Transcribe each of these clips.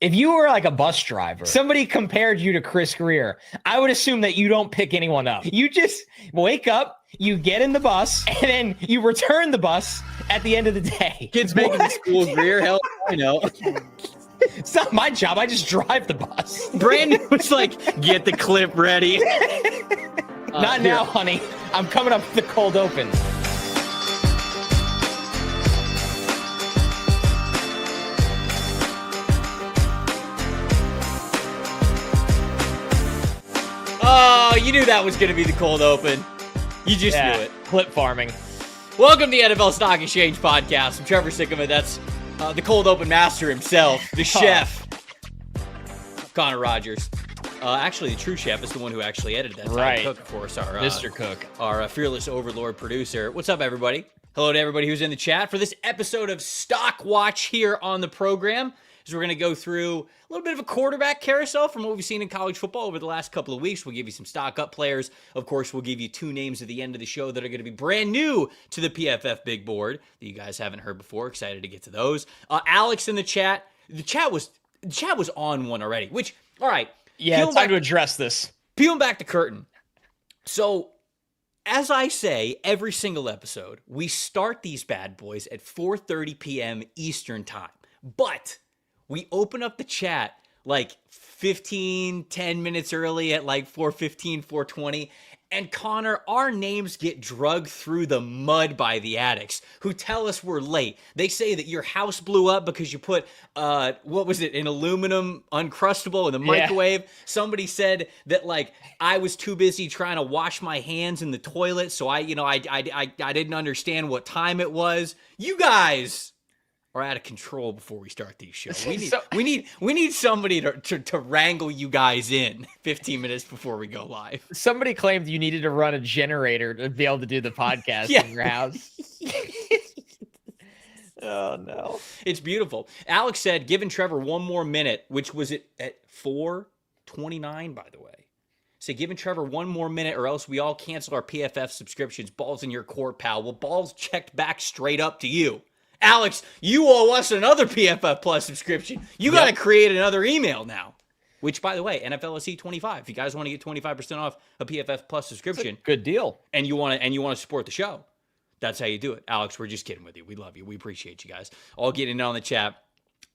if you were like a bus driver, somebody compared you to Chris Greer, I would assume that you don't pick anyone up. You just wake up, you get in the bus, and then you return the bus at the end of the day. Kids making the school Greer, hell, I know. It's not my job. I just drive the bus. Brandon was like, get the clip ready. Not now, honey. I'm coming up with the cold open. Oh, you knew that was going to be the cold open. You just knew it. Clip farming. Welcome to the NFL Stock Exchange Podcast. I'm Trevor Sikkema. That's the cold open master himself, the chef, Connor Rogers. Actually, the true chef is the one who actually edited that. Right. Cook, of course, our Mr. Cook, our fearless overlord producer. What's up, everybody? Hello to everybody who's in the chat for this episode of Stock Watch here on the program. As we're going to go through a little bit of a quarterback carousel from what we've seen in college football over the last couple of weeks. We'll give you some stock up players. Of course, we'll give you two names at the end of the show that are going to be brand new to the PFF big board that you guys haven't heard before. Excited to get to those. Alex in the chat. The chat was on one already, which, all right. Yeah, it's time to address this. Peeling back the curtain. So, as I say every single episode, we start these bad boys at 4:30 p.m. Eastern time. But we open up the chat like 10 minutes early at like 4:15, 4:20. And Connor, our names get drugged through the mud by the addicts who tell us we're late. They say that your house blew up because you put, what was it, an aluminum uncrustable in the microwave. Somebody said that like I was too busy trying to wash my hands in the toilet, so I didn't understand what time it was. You guys are out of control before we start these shows. We need somebody to wrangle you guys in 15 minutes before we go live. Somebody claimed you needed to run a generator to be able to do the podcast in your house. Oh no. It's beautiful. Alex said, giving Trevor one more minute, which was at 4:29, by the way. Say, giving Trevor one more minute or else we all cancel our PFF subscriptions. Balls in your court, pal. Well, balls checked back straight up to you. Alex, you owe us another PFF Plus subscription. You got to create another email now. Which, by the way, NFLSE 25. If you guys want to get 25% off a PFF Plus subscription, good deal, and you want to support the show, that's how you do it. Alex, we're just kidding with you. We love you. We appreciate you guys. All getting in on the chat,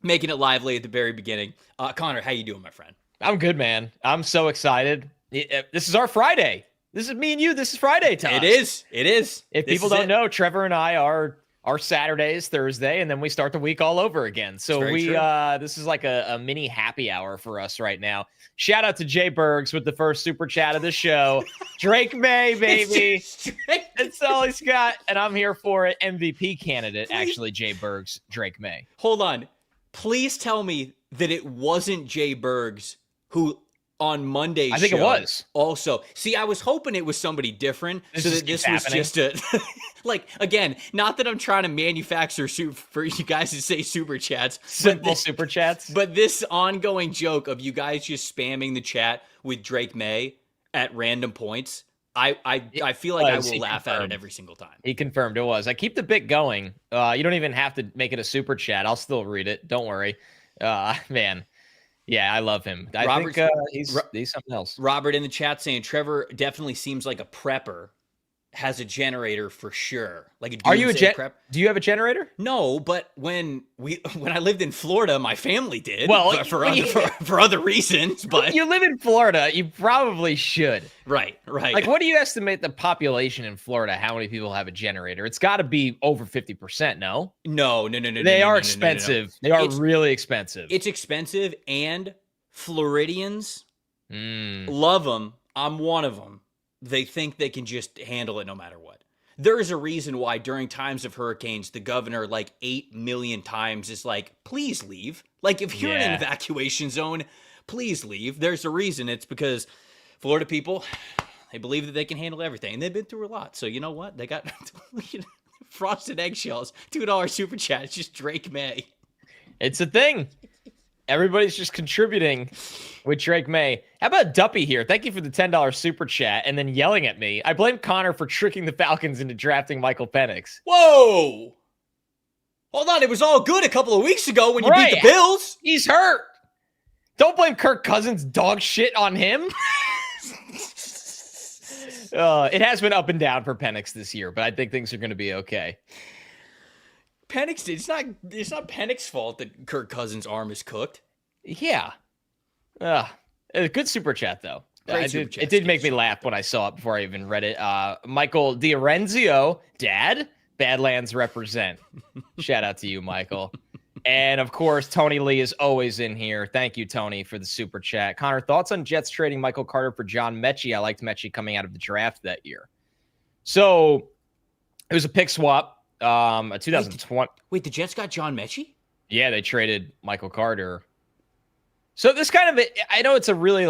making it lively at the very beginning. Connor, how you doing, my friend? I'm good, man. I'm so excited. This is our Friday. This is me and you. This is Friday time. It is. If people don't know, Trevor and I are. Our Saturday is Thursday, and then we start the week all over again. So this is like a mini happy hour for us right now. Shout out to Jay Bergs with the first super chat of the show. Drake May, baby. That's all he's got, and I'm here for it. MVP candidate, actually, Jay Bergs, Drake May. Hold on. Please tell me that it wasn't Jay Bergs who on Monday's show. I think it was. Also, see, I was hoping it was somebody different so that this was just a like, again, not that I'm trying to manufacture for you guys to say super chats, simple super chats, but this ongoing joke of you guys just spamming the chat with Drake May at random points. I feel like I will laugh at it every single time. He confirmed it was. I keep the bit going. You don't even have to make it a super chat. I'll still read it. Don't worry. Man. Yeah, I love him. I think he's something else. Robert in the chat saying Trevor definitely seems like a prepper. Has a generator for sure. Like, are you a prep? Do you have a generator? No, but when I lived in Florida, my family did. Well, for other reasons. But you live in Florida, you probably should. Right. Like, what do you estimate the population in Florida? How many people have a generator? It's got to be over 50%. No. They are expensive. They are really expensive. It's expensive, and Floridians love them. I'm one of them. They think they can just handle it no matter what. There is a reason why during times of hurricanes, the governor like 8 million times is like, please leave. Like, if you're in an evacuation zone, please leave. There's a reason. It's because Florida people, they believe that they can handle everything. And they've been through a lot. So you know what? They got frosted eggshells, $2 super chat. It's just Drake May. It's a thing. Everybody's just contributing with Drake May. How about Duppy here? Thank you for the $10 super chat and then yelling at me. I blame Connor for tricking the Falcons into drafting Michael Penix. Whoa! Hold on. It was all good a couple of weeks ago when you beat the Bills. He's hurt. Don't blame Kirk Cousins' dog shit on him. It has been up and down for Penix this year, but I think things are going to be okay. Penix, it's not Penix's fault that Kirk Cousins' arm is cooked. Yeah. A good super chat, though. It did make me laugh when I saw it before I even read it. Michael Diorenzio, Dad, Badlands represent. Shout out to you, Michael. And, of course, Tony Lee is always in here. Thank you, Tony, for the super chat. Connor, thoughts on Jets trading Michael Carter for John Mechie? I liked Mechie coming out of the draft that year. So, it was a pick swap. A 2020. Wait, the Jets got John Mechie? Yeah, they traded Michael Carter. So, this kind of, I know it's a really,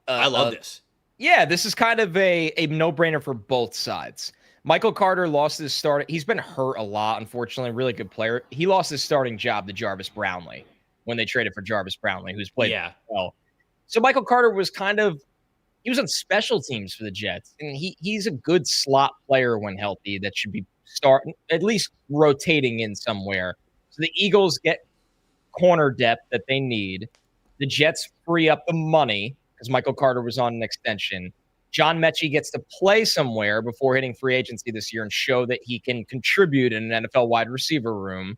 I love this. Yeah, this is kind of a no-brainer for both sides. Michael Carter lost his start. He's been hurt a lot, unfortunately. Really good player. He lost his starting job to Jarvis Brownlee when they traded for Jarvis Brownlee, who's played well. So Michael Carter was he was on special teams for the Jets, and he's a good slot player when healthy that should be at least rotating in somewhere. So the Eagles get corner depth that they need. The Jets free up the money because Michael Carter was on an extension. John Mechie gets to play somewhere before hitting free agency this year and show that he can contribute in an NFL wide receiver room.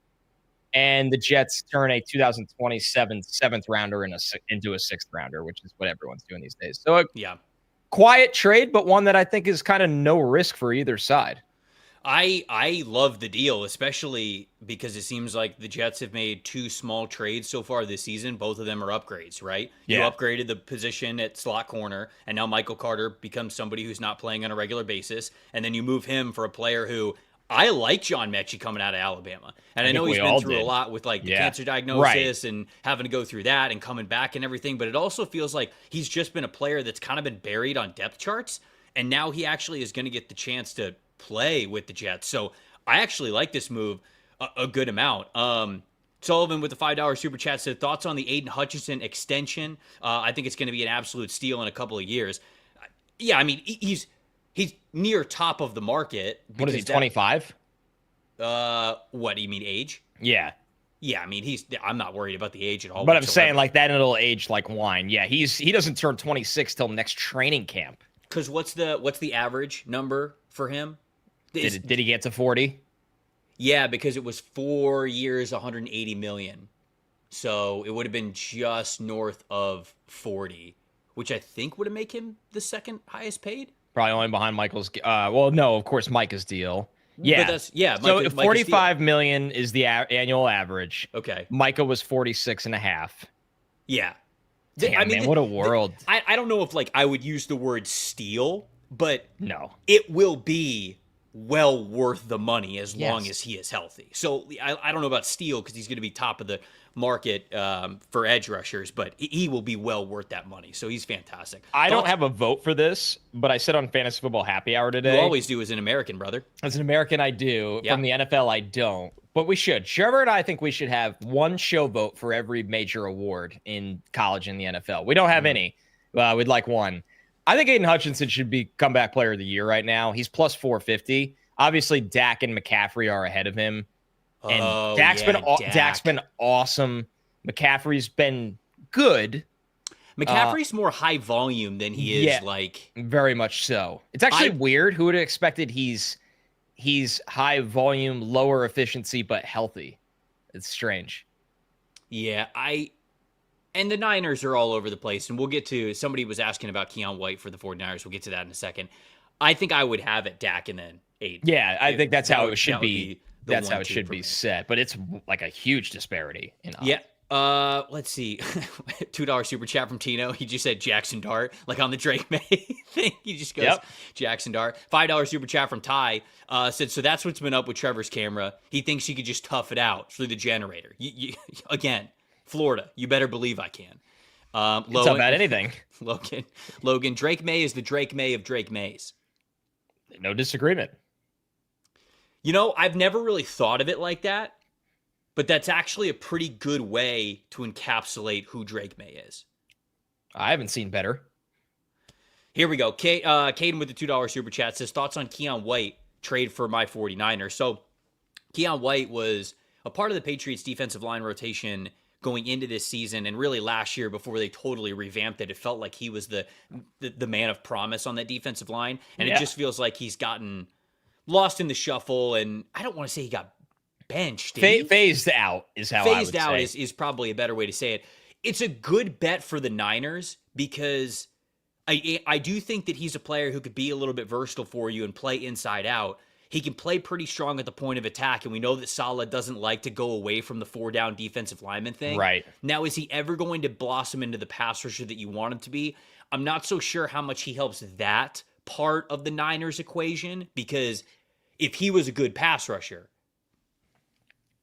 And the Jets turn a 2027 seventh rounder into a sixth rounder, which is what everyone's doing these days. So quiet trade, but one that I think is kind of no risk for either side. I love the deal, especially because it seems like the Jets have made two small trades so far this season. Both of them are upgrades, right? Yeah. You upgraded the position at slot corner, and now Michael Carter becomes somebody who's not playing on a regular basis. And then you move him for a player who I like, John Mechie, coming out of Alabama. And I know he's been through a lot with the cancer diagnosis and having to go through that and coming back and everything. But it also feels like he's just been a player that's kind of been buried on depth charts. And now he actually is going to get the chance to play with the Jets. So I actually like this move a good amount. Sullivan with the $5 super chat said, thoughts on the Aiden Hutchinson extension? I think it's going to be an absolute steal in a couple of years. Yeah, I mean, he's near top of the market. What is he, 25? What do you mean, age? Yeah. Yeah, I mean, I'm not worried about the age at all. But I'm saying that it'll age like wine. Yeah, he doesn't turn 26 till next training camp. Because what's the average number for him? Did he get to 40? Yeah, because it was 4 years, 180 million. So it would have been just north of 40, which I think would have made him the second highest paid. Probably only behind Michael's. Well, no, of course, Micah's deal. Yeah, but so 45 million is the annual average. Okay, Micah was 46.5. Yeah. Damn, man, what a world. I don't know if I would use the word steal, but no, it will be well worth the money as long as he is healthy. So I don't know about steal because he's going to be top of the market for edge rushers, but he will be well worth that money. So he's fantastic. I don't have a vote for this, but I said on Fantasy Football Happy Hour today. You always do as an American, brother. As an American, I do. From the NFL, I don't. But we should. Trevor and I think we should have one show vote for every major award in college and the NFL. We don't have any. We'd like one. I think Aiden Hutchinson should be comeback player of the year right now. He's plus 450. Obviously, Dak and McCaffrey are ahead of him. And Dak's been awesome. McCaffrey's been good. McCaffrey's more high volume than he is very much so. It's actually weird. Who would have expected he's high volume, lower efficiency, but healthy? It's strange. Yeah, and the Niners are all over the place, and we'll get to, somebody was asking about Keion White for the 49ers. We'll get to that in a second. I think I would have it Dak and then Aiden. Yeah, I think that's how it should be. That's how it should be set, but it's like a huge disparity in odds. Yeah. Let's see. $2 super chat from Tino. He just said Jackson Dart, like on the Drake May thing. He just goes Jackson Dart. $5 super chat from Ty. Said, so that's what's been up with Trevor's camera. He thinks he could just tough it out through the generator. Again, Florida. You better believe I can. It's not about anything. Logan. Drake May is the Drake May of Drake Mays. No disagreement. I've never really thought of it like that, but that's actually a pretty good way to encapsulate who Drake May is. I haven't seen better. Here we go. Caden with the $2 super chat says, thoughts on Keion White, trade for my 49ers. So Keion White was a part of the Patriots defensive line rotation going into this season, and really last year before they totally revamped it. It felt like he was the man of promise on that defensive line, and it just feels like he's gotten lost in the shuffle. And I don't want to say he got benched. Phased out is how I would say. Phased out is probably a better way to say it. It's a good bet for the Niners because I do think that he's a player who could be a little bit versatile for you and play inside out. He can play pretty strong at the point of attack, and we know that Saleh doesn't like to go away from the 4-down defensive lineman thing. Right. Now, is he ever going to blossom into the pass rusher that you want him to be? I'm not so sure how much he helps that part of the Niners equation, because if he was a good pass rusher,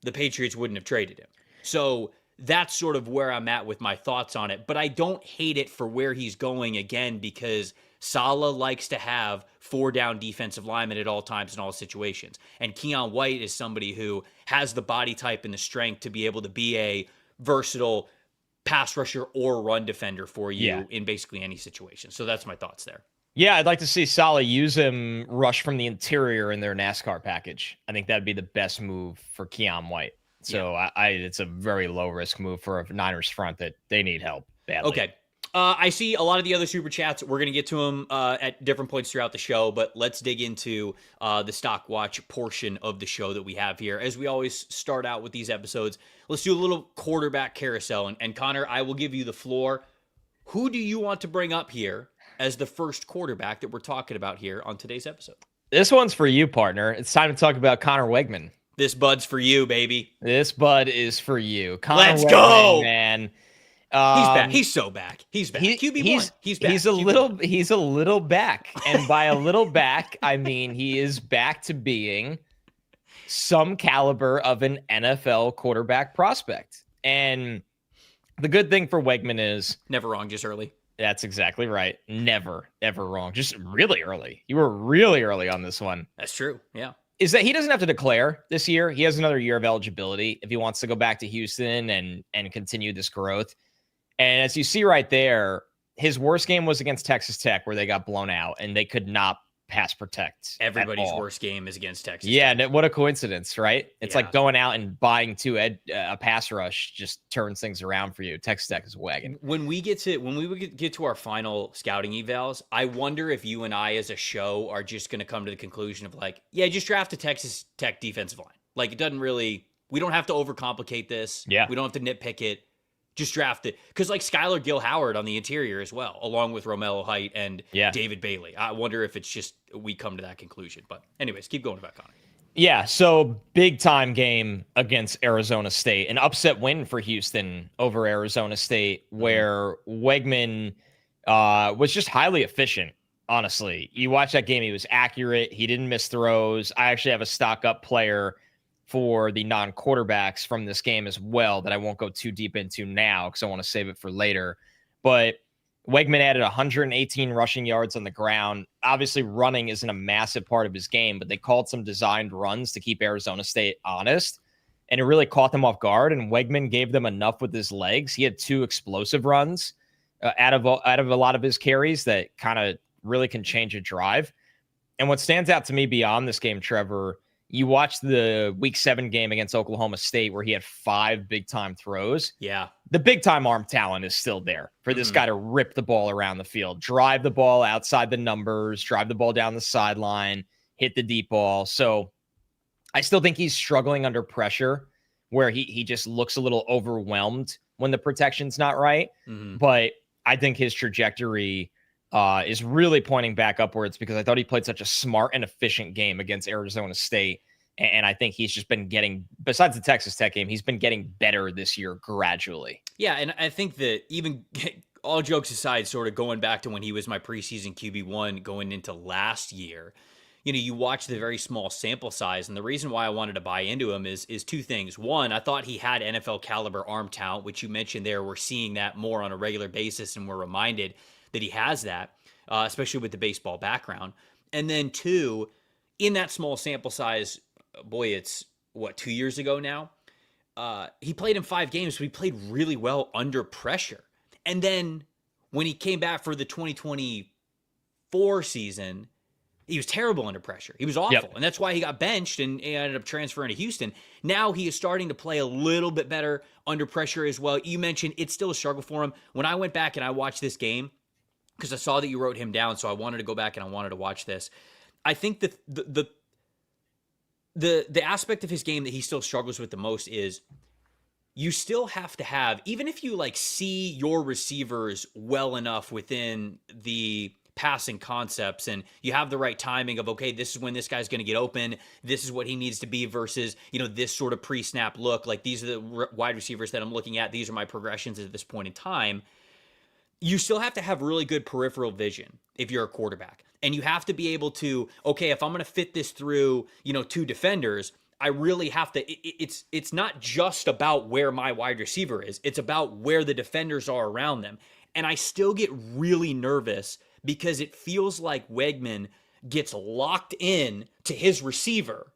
the Patriots wouldn't have traded him. So that's sort of where I'm at with my thoughts on it. But I don't hate it for where he's going, again, because Saleh likes to have 4-down defensive linemen at all times in all situations. And Keion White is somebody who has the body type and the strength to be able to be a versatile pass rusher or run defender for you in basically any situation. So that's my thoughts there. Yeah, I'd like to see Saleh use him rush from the interior in their NASCAR package. I think that'd be the best move for Keion White. So it's a very low risk move for a Niners front that they need help badly. Okay. I see a lot of the other super chats. We're going to get to them at different points throughout the show, but let's dig into the stock watch portion of the show that we have here. As we always start out with these episodes, let's do a little quarterback carousel. And Connor, I will give you the floor. Who do you want to bring up here as the first quarterback that we're talking about here on today's episode? This one's for you, partner. It's time to talk about Connor Weigman. This bud's for you, baby. This bud is for you. Connor Let's Weigman, go, man. He's back. He's so back. He's back. QB1. He's back. He's a little back. And by a little back, I mean he is back to being some caliber of an NFL quarterback prospect. And the good thing for Weigman is never wrong, just early. That's exactly right. Never, ever wrong. Just really early. You were really early on this one. That's true. Yeah. Is that he doesn't have to declare this year. He has another year of eligibility if he wants to go back to Houston and continue this growth. And as you see right there, his worst game was against Texas Tech, where they got blown out and they could not pass protect. Everybody's worst game is against Texas Tech. Tech. What a coincidence, right? It's like going out and buying a pass rush just turns things around for you. Texas Tech is a wagon. When we get to our final scouting evals, I wonder if you and I as a show are just going to come to the conclusion of like, yeah, just draft a Texas Tech defensive line. Like it doesn't really, we don't have to overcomplicate this. Yeah. We don't have to nitpick it. Just draft it. Because like Skylar Gill-Howard on the interior as well, along with Romello Height and David Bailey. I wonder if it's just we come to that conclusion. But anyways, keep going about Connor. Yeah, so big time game against Arizona State. An upset win for Houston over Arizona State, where Weigman was just highly efficient, honestly. You watch that game, he was accurate. He didn't miss throws. I actually have a stock up player for the non-quarterbacks from this game as well that I won't go too deep into now because I want to save it for later. But Weigman added 118 rushing yards on the ground. Obviously, running isn't a massive part of his game, but they called some designed runs to keep Arizona State honest, and it really caught them off guard, and Weigman gave them enough with his legs. He had 2 explosive runs out of a lot of his carries that kind of really can change a drive. And what stands out to me beyond this game, Trevor, you watched the Week 7 game against Oklahoma State where he had 5 big-time throws. Yeah. The big-time arm talent is still there for this guy to rip the ball around the field, drive the ball outside the numbers, drive the ball down the sideline, hit the deep ball. So I still think he's struggling under pressure where he just looks a little overwhelmed when the protection's not right. But I think his trajectory is really pointing back upwards because I thought he played such a smart and efficient game against Arizona State. And I think he's just been getting, besides the Texas Tech game, he's been getting better this year gradually. Yeah, and I think that even all jokes aside, sort of going back to when he was my preseason QB1 going into last year, you know, you watch the very small sample size. And the reason why I wanted to buy into him is 2 things. One, I thought he had NFL caliber arm talent, which you mentioned there. We're seeing that more on a regular basis, and we're reminded that he has that, especially with the baseball background. And then 2, in that small sample size, boy, it's 2 years ago now. He played in 5 games, but he played really well under pressure. And then when he came back for the 2024 season, He was terrible under pressure. He was awful. And that's why he got benched and ended up transferring to Houston. Now he is starting to play a little bit better under pressure as well. You mentioned it's still a struggle for him. When I went back and I watched this game, because I saw that you wrote him down, so I wanted to go back and I wanted to watch this. I think that the aspect of his game that he still struggles with the most is you still have to have, even if you like see your receivers well enough within the passing concepts and you have the right timing of, okay, this is when this guy's going to get open. This is what he needs to be versus, this sort of pre-snap look. Like these are the wide receivers that I'm looking at. These are my progressions at this point in time. You still have to have really good peripheral vision if you're a quarterback. And you have to be able to, okay, if I'm going to fit this through, 2 defenders, I really have to, it's not just about where my wide receiver is. It's about where the defenders are around them. And I still get really nervous because it feels like Weigman gets locked in to his receiver.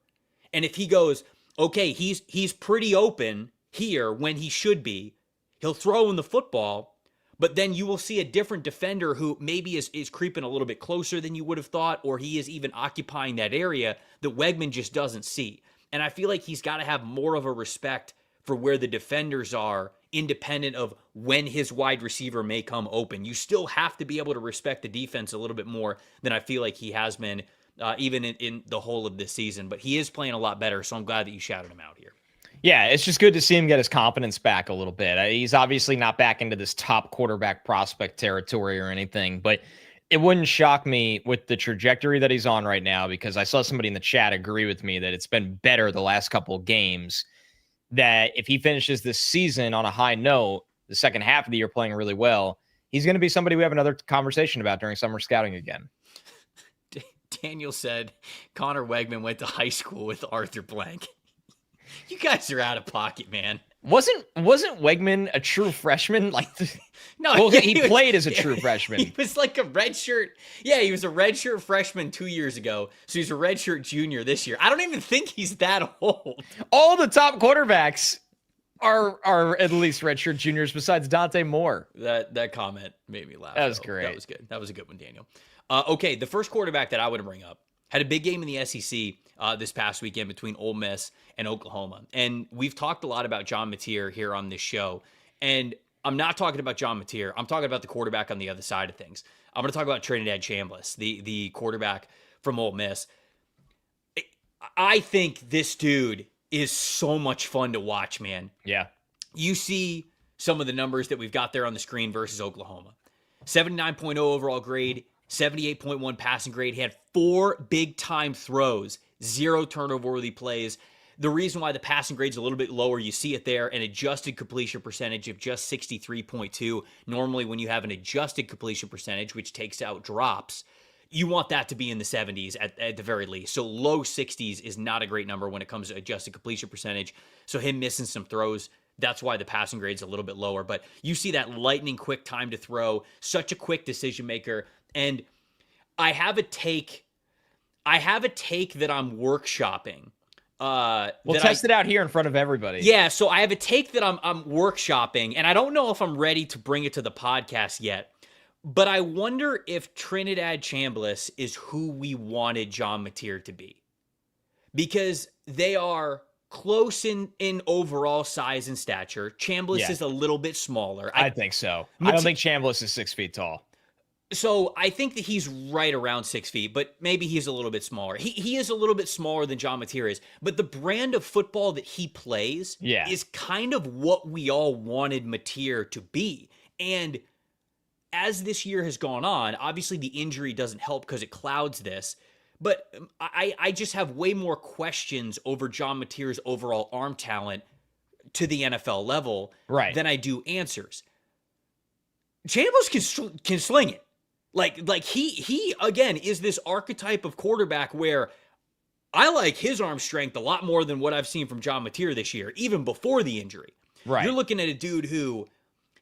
And if he goes, okay, he's pretty open here when he should be, he'll throw him the football, but then you will see a different defender who maybe is creeping a little bit closer than you would have thought, or he is even occupying that area that Weigman just doesn't see. And I feel like he's got to have more of a respect for where the defenders are, independent of when his wide receiver may come open. You still have to be able to respect the defense a little bit more than I feel like he has been even in the whole of this season. But he is playing a lot better, so I'm glad that you shouted him out here. Yeah, it's just good to see him get his confidence back a little bit. He's obviously not back into this top quarterback prospect territory or anything, but it wouldn't shock me with the trajectory that he's on right now, because I saw somebody in the chat agree with me that it's been better the last couple of games, that if he finishes this season on a high note, the second half of the year playing really well, he's going to be somebody we have another conversation about during summer scouting again. Daniel said Connor Weigman went to high school with Arthur Blank. You guys are out of pocket, man. Wasn't Weigman a true freshman? No, well, he played as a true freshman. He was like a redshirt. Yeah, he was a redshirt freshman 2 years ago. So he's a redshirt junior this year. I don't even think he's that old. All the top quarterbacks are at least redshirt juniors besides Dante Moore. That comment made me laugh. That was great. That was good. That was a good one, Daniel. Okay, the first quarterback that I would bring up had a big game in the SEC this past weekend between Ole Miss and Oklahoma. And we've talked a lot about John Mateer here on this show. And I'm not talking about John Mateer. I'm talking about the quarterback on the other side of things. I'm going to talk about Trinidad Chambliss, the quarterback from Ole Miss. I think this dude is so much fun to watch, man. Yeah. You see some of the numbers that we've got there on the screen versus Oklahoma. 79.0 overall grade, 78.1 passing grade. He had 4 big-time throws, 0 turnover-worthy plays. The reason why the passing grade's a little bit lower, you see it there, an adjusted completion percentage of just 63.2. Normally, when you have an adjusted completion percentage, which takes out drops, you want that to be in the 70s at the very least. So low 60s is not a great number when it comes to adjusted completion percentage. So him missing some throws, that's why the passing grade's a little bit lower. But you see that lightning quick time to throw, such a quick decision maker. And I have a take that I'm workshopping. We'll test it out here in front of everybody. Yeah, so I have a take that I'm workshopping, and I don't know if I'm ready to bring it to the podcast yet, but I wonder if Trinidad Chambliss is who we wanted John Mateer to be. Because they are close in overall size and stature. Chambliss is a little bit smaller. I think so. I don't think Chambliss is 6 feet tall. So I think that he's right around 6 feet, but maybe he's a little bit smaller. He is a little bit smaller than John Mateer is, but the brand of football that he plays is kind of what we all wanted Mateer to be. And as this year has gone on, obviously the injury doesn't help because it clouds this, but I just have way more questions over John Mateer's overall arm talent to the NFL level than I do answers. Chambliss can sling it. Like he again is this archetype of quarterback where I like his arm strength a lot more than what I've seen from John Mateer this year, even before the injury. Right. You're looking at a dude who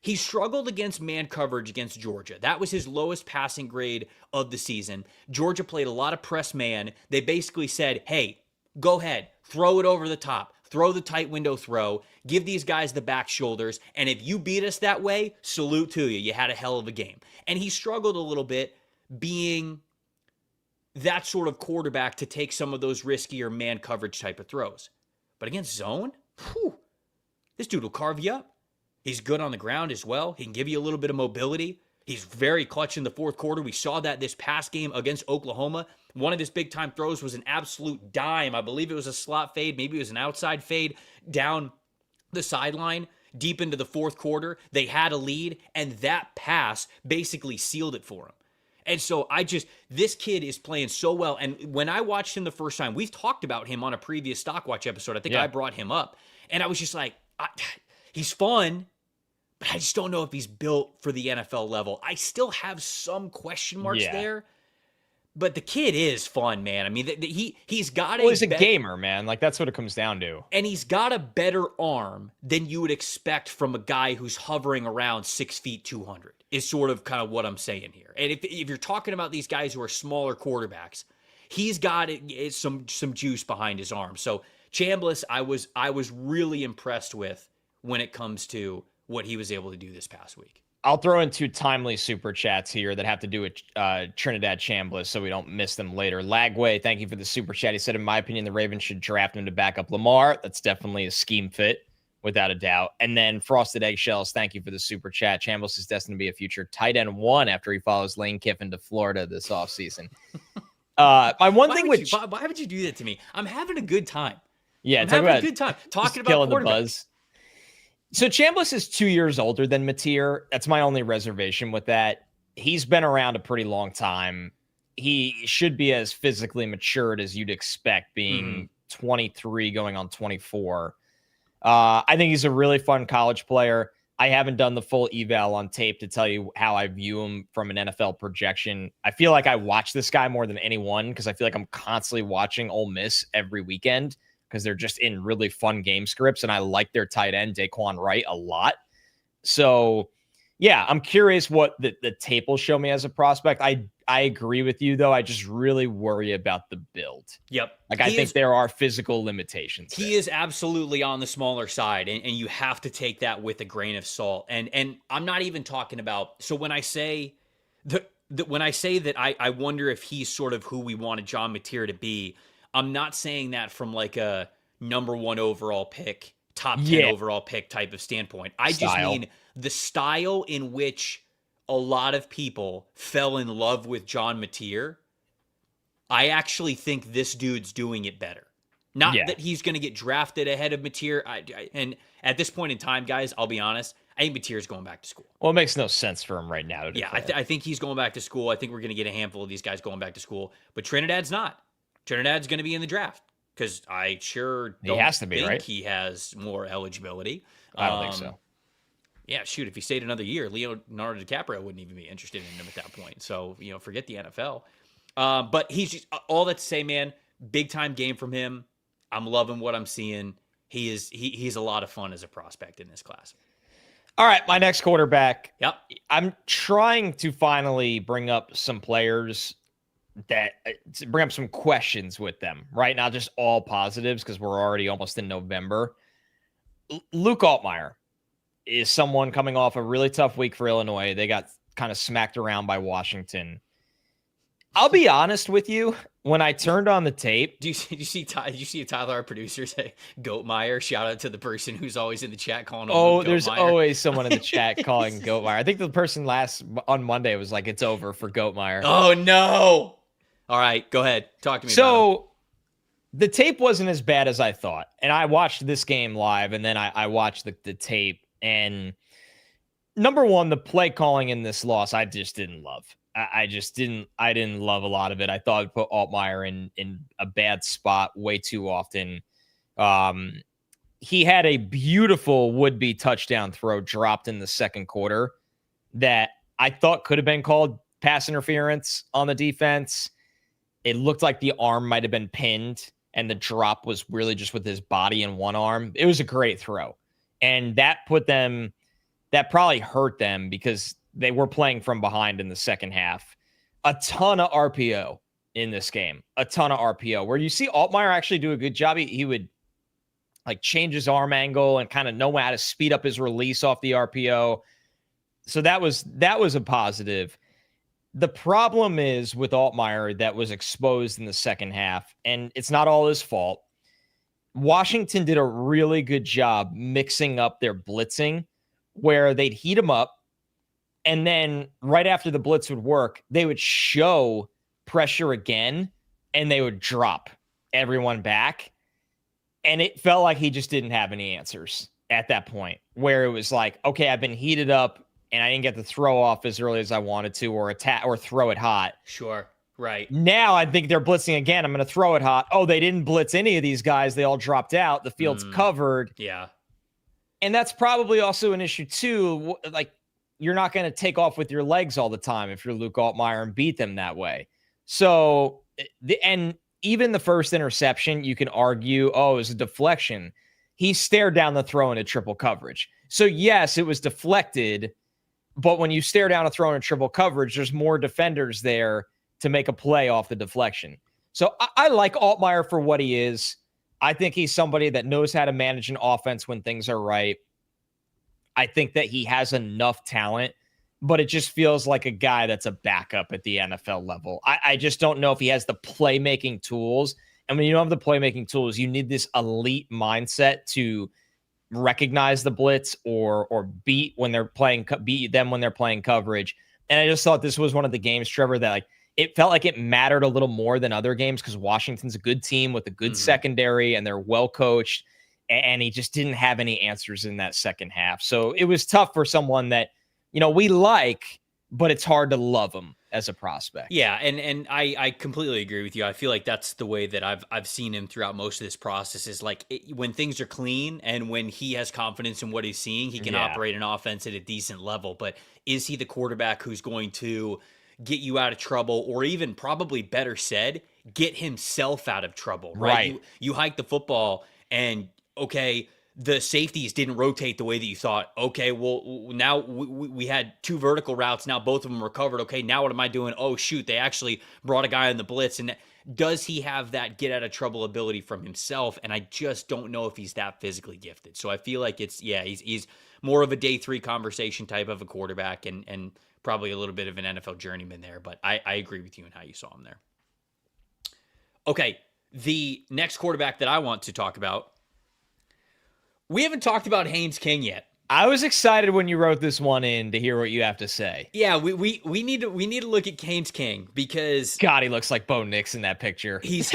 he struggled against man coverage against Georgia. That was his lowest passing grade of the season. Georgia played a lot of press man. They basically said, hey, go ahead, throw it over the top. Throw the tight window throw, give these guys the back shoulders, and if you beat us that way, salute to you. You had a hell of a game. And he struggled a little bit being that sort of quarterback to take some of those riskier man coverage type of throws. But against zone, this dude will carve you up. He's good on the ground as well. He can give you a little bit of mobility. He's very clutch in the fourth quarter. We saw that this past game against Oklahoma. One of his big-time throws was an absolute dime. I believe it was a slot fade. Maybe it was an outside fade down the sideline deep into the fourth quarter. They had a lead, and that pass basically sealed it for him. And so this kid is playing so well. And when I watched him the first time, we've talked about him on a previous Stockwatch episode. I think I brought him up. And I was just like, he's fun, but I just don't know if he's built for the NFL level. I still have some question marks there. But the kid is fun, man. I mean, he's got he's a gamer, man. Like, that's what it comes down to. And he's got a better arm than you would expect from a guy who's hovering around 6 feet, 200, is sort of kind of what I'm saying here. And if you're talking about these guys who are smaller quarterbacks, he's got some juice behind his arm. So Chambliss, I was really impressed with when it comes to what he was able to do this past week. I'll throw in 2 timely super chats here that have to do with Trinidad Chambliss so we don't miss them later. Lagway, thank you for the super chat. He said, in my opinion, the Ravens should draft him to back up Lamar. That's definitely a scheme fit, without a doubt. And then Frosted Eggshells, thank you for the super chat. Chambliss is destined to be a future tight end 1 after he follows Lane Kiffin to Florida this offseason. Why would you do that to me? I'm having a good time. Yeah, I'm having a good time talking about killing the buzz. So Chambliss is 2 years older than Mateer. That's my only reservation with that. He's been around a pretty long time. He should be as physically matured as you'd expect, being 23 going on 24. I think he's a really fun college player. I haven't done the full eval on tape to tell you how I view him from an NFL projection. I feel like I watch this guy more than anyone because I feel like I'm constantly watching Ole Miss every weekend, because they're just in really fun game scripts, and I like their tight end, Daquan Wright, a lot. So, yeah, I'm curious what the tape will show me as a prospect. I agree with you, though. I just really worry about the build. Yep. Like, I think there are physical limitations. He is absolutely on the smaller side, and you have to take that with a grain of salt. And I'm not even talking about – so when I say that I wonder if he's sort of who we wanted John Mateer to be – I'm not saying that from like a number 1 overall pick, top 10 overall pick type of standpoint. I just mean the style in which a lot of people fell in love with John Mateer. I actually think this dude's doing it better. Not that he's going to get drafted ahead of Mateer. And at this point in time, guys, I'll be honest, I think Mateer's going back to school. Well, it makes no sense for him right now. I think he's going back to school. I think we're going to get a handful of these guys going back to school. But Trinidad's not. Trinidad's going to be in the draft because I sure don't think he has more eligibility. I don't think so. Yeah, shoot, if he stayed another year, Leonardo DiCaprio wouldn't even be interested in him at that point. So, forget the NFL. But he's just, all that to say, man, big-time game from him. I'm loving what I'm seeing. He's a lot of fun as a prospect in this class. All right, my next quarterback. Yep. I'm trying to finally bring up some players that bring up some questions with them, right? Not just all positives, because we're already almost in November. Luke Altmyer is someone coming off a really tough week for Illinois. They got kind of smacked around by Washington. I'll be honest with you. When I turned on the tape, did you see Tyler, our producer, say Goatmeyer? Shout out to the person who's always in the chat calling him. Oh, there's always someone in the chat calling Goatmeyer. I think the person on Monday was like, "It's over for Goatmeyer." Oh no! All right, go ahead. Talk to me. So the tape wasn't as bad as I thought. And I watched this game live, and then I watched the tape. And number one, the play calling in this loss, I just didn't love. I didn't love a lot of it. I thought it put Altmyer in a bad spot way too often. He had a beautiful would-be touchdown throw dropped in the second quarter that I thought could have been called pass interference on the defense. It looked like the arm might have been pinned, and the drop was really just with his body and one arm. It was a great throw. And that probably hurt them because they were playing from behind in the second half. A ton of RPO in this game. A ton of RPO. Where you see Altmyer actually do a good job. He would like change his arm angle and kind of know how to speed up his release off the RPO. So that was a positive. The problem is with Altmyer that was exposed in the second half, and it's not all his fault. Washington did a really good job mixing up their blitzing where they'd heat him up, and then right after the blitz would work, they would show pressure again, and they would drop everyone back. And it felt like he just didn't have any answers at that point, where it was like, okay, I've been heated up, and I didn't get the throw off as early as I wanted to, or attack or throw it hot. Sure. Right. Now I think they're blitzing again. I'm going to throw it hot. Oh, they didn't blitz any of these guys. They all dropped out. The field's covered. Yeah. And that's probably also an issue too. Like, you're not going to take off with your legs all the time if you're Luke Altmyer and beat them that way. So, and even the first interception, you can argue, oh, it was a deflection. He stared down the throw into triple coverage. So yes, it was deflected. But when you stare down a throw in triple coverage, there's more defenders there to make a play off the deflection. So I like Altmyer for what he is. I think he's somebody that knows how to manage an offense when things are right. I think that he has enough talent, but it just feels like a guy that's a backup at the NFL level. I just don't know if he has the playmaking tools. And when you don't have the playmaking tools, you need this elite mindset to recognize the blitz or beat them when they're playing coverage. And I just thought this was one of the games, Trevor, that like it felt like it mattered a little more than other games because Washington's a good team with a good secondary and they're well coached, and he just didn't have any answers in that second half. So it was tough for someone that, you know, we like, but it's hard to love him as a prospect. Yeah, and I completely agree with you. I feel like that's the way that I've seen him throughout most of this process is like when things are clean and when he has confidence in what he's seeing, he can operate an offense at a decent level. But is he the quarterback who's going to get you out of trouble, or even probably better said, get himself out of trouble, right? You hike the football and, okay, the safeties didn't rotate the way that you thought. Okay, well, now we had two vertical routes. Now both of them recovered. Okay, now what am I doing? Oh, shoot, they actually brought a guy on the blitz. And does he have that get out of trouble ability from himself? And I just don't know if he's that physically gifted. So I feel like he's more of a day three conversation type of a quarterback and probably a little bit of an NFL journeyman there. But I agree with you in how you saw him there. Okay, the next quarterback that I want to talk about, we haven't talked about Haynes King yet. I was excited when you wrote this one in to hear what you have to say. Yeah, we need to look at Haynes King because God, he looks like Bo Nix in that picture. he is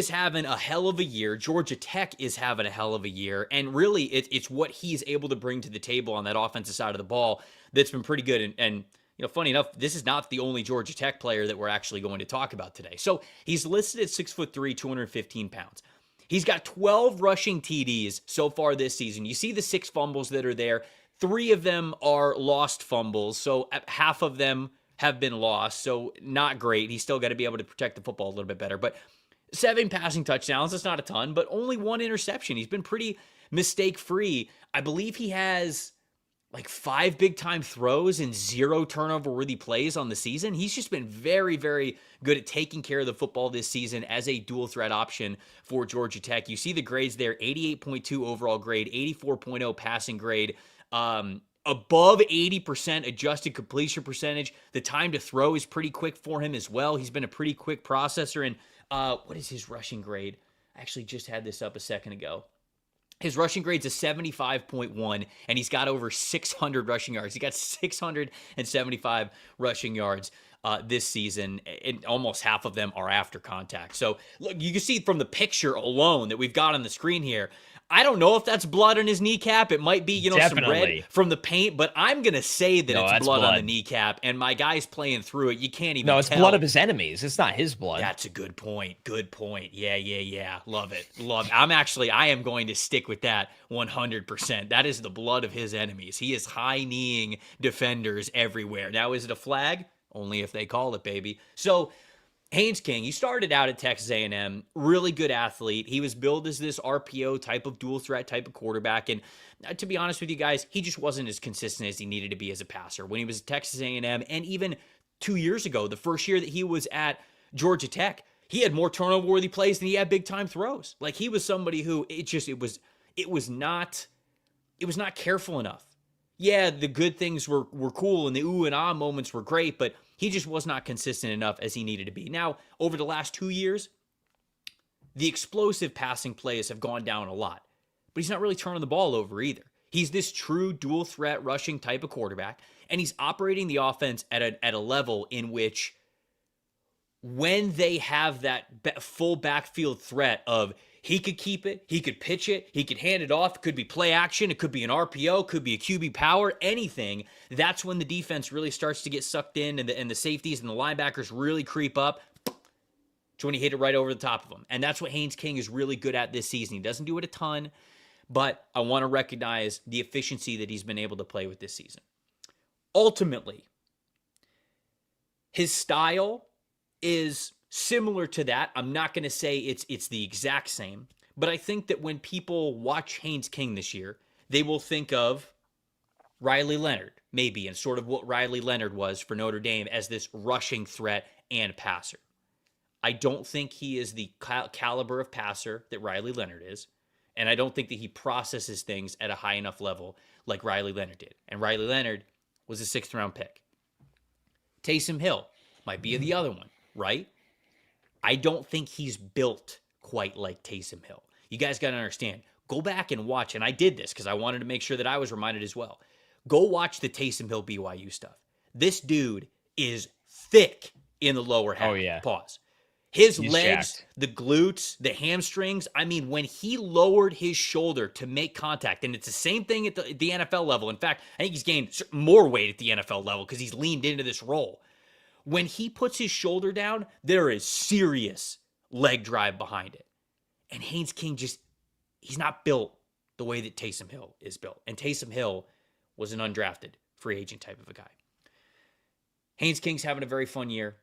having a hell of a year. Georgia Tech is having a hell of a year, and really it's what he's able to bring to the table on that offensive side of the ball that's been pretty good. And you know, funny enough, this is not the only Georgia Tech player that we're actually going to talk about today. So he's listed at 6'3", 215 pounds. He's got 12 rushing TDs so far this season. You see the 6 fumbles that are there. 3 of them are lost fumbles, so half of them have been lost, so not great. He's still got to be able to protect the football a little bit better. But 7 passing touchdowns, that's not a ton, but only 1 interception. He's been pretty mistake-free. I believe he has like 5 big-time throws and 0 turnover-worthy plays on the season. He's just been very, very good at taking care of the football this season as a dual-threat option for Georgia Tech. You see the grades there, 88.2 overall grade, 84.0 passing grade, above 80% adjusted completion percentage. The time to throw is pretty quick for him as well. He's been a pretty quick processor. And what is his rushing grade? I actually just had this up a second ago. His rushing grade's a 75.1, and he's got over 600 rushing yards. He got 675 rushing yards this season, and almost half of them are after contact. So, look, you can see from the picture alone that we've got on the screen here, I don't know if that's blood on his kneecap. It might be, you know, some red from the paint, but I'm going to say that it's blood on the kneecap, and my guy's playing through it. You can't even tell. No, it's blood of his enemies. It's not his blood. That's a good point. Good point. Yeah. Love it. I am going to stick with that 100%. That is the blood of his enemies. He is high-kneeing defenders everywhere. Now, is it a flag? Only if they call it, baby. So, Haynes King, he started out at Texas A&M, really good athlete. He was billed as this RPO type of dual threat type of quarterback. And to be honest with you guys, he just wasn't as consistent as he needed to be as a passer. When he was at Texas A&M, and even 2 years ago, the first year that he was at Georgia Tech, he had more turnover-worthy plays than he had big-time throws. Like, he was somebody who it was not careful enough. yeah, the good things were cool and the ooh and ah moments were great, but he just was not consistent enough as he needed to be. Now, over the last 2 years, the explosive passing plays have gone down a lot, but he's not really turning the ball over either. He's this true dual threat rushing type of quarterback, and he's operating the offense at a level in which when they have that full backfield threat of he could keep it, he could pitch it, he could hand it off, it could be play action, it could be an RPO, could be a QB power, anything, that's when the defense really starts to get sucked in and the safeties and the linebackers really creep up. It's when you hit it right over the top of them. And that's what Haynes King is really good at this season. He doesn't do it a ton, but I want to recognize the efficiency that he's been able to play with this season. Ultimately, his style is similar to that. I'm not going to say it's the exact same, but I think that when people watch Haynes King this year, they will think of Riley Leonard, maybe, and sort of what Riley Leonard was for Notre Dame as this rushing threat and passer. I don't think he is the caliber of passer that Riley Leonard is, and I don't think that he processes things at a high enough level like Riley Leonard did. And Riley Leonard was a 6th-round pick. Taysom Hill might be the other one, right? I don't think he's built quite like Taysom Hill. You guys got to understand. Go back and watch, and I did this because I wanted to make sure that I was reminded as well. Go watch the Taysom Hill BYU stuff. This dude is thick in the lower half. Oh, yeah. Pause. He's legs, jacked. the glutes, the hamstrings. I mean, when he lowered his shoulder to make contact, and it's the same thing at the NFL level. In fact, I think he's gained more weight at the NFL level because he's leaned into this role. When he puts his shoulder down, there is serious leg drive behind it. And Haynes King he's not built the way that Taysom Hill is built. And Taysom Hill was an undrafted free agent type of a guy. Haynes King's having a very fun year.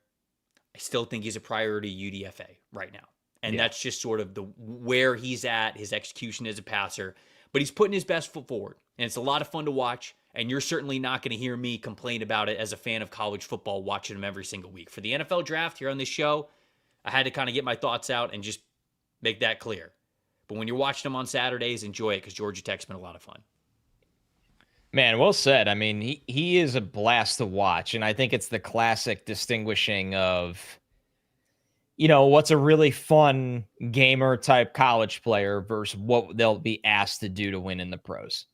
I still think he's a priority UDFA right now. And that's just sort of where he's at, his execution as a passer. But he's putting his best foot forward. And it's a lot of fun to watch. And you're certainly not going to hear me complain about it as a fan of college football, watching him every single week. For the NFL draft here on this show, I had to kind of get my thoughts out and just make that clear. But when you're watching them on Saturdays, enjoy it because Georgia Tech's been a lot of fun. Man, well said. I mean, he is a blast to watch. And I think it's the classic distinguishing of, what's a really fun gamer type college player versus what they'll be asked to do to win in the pros.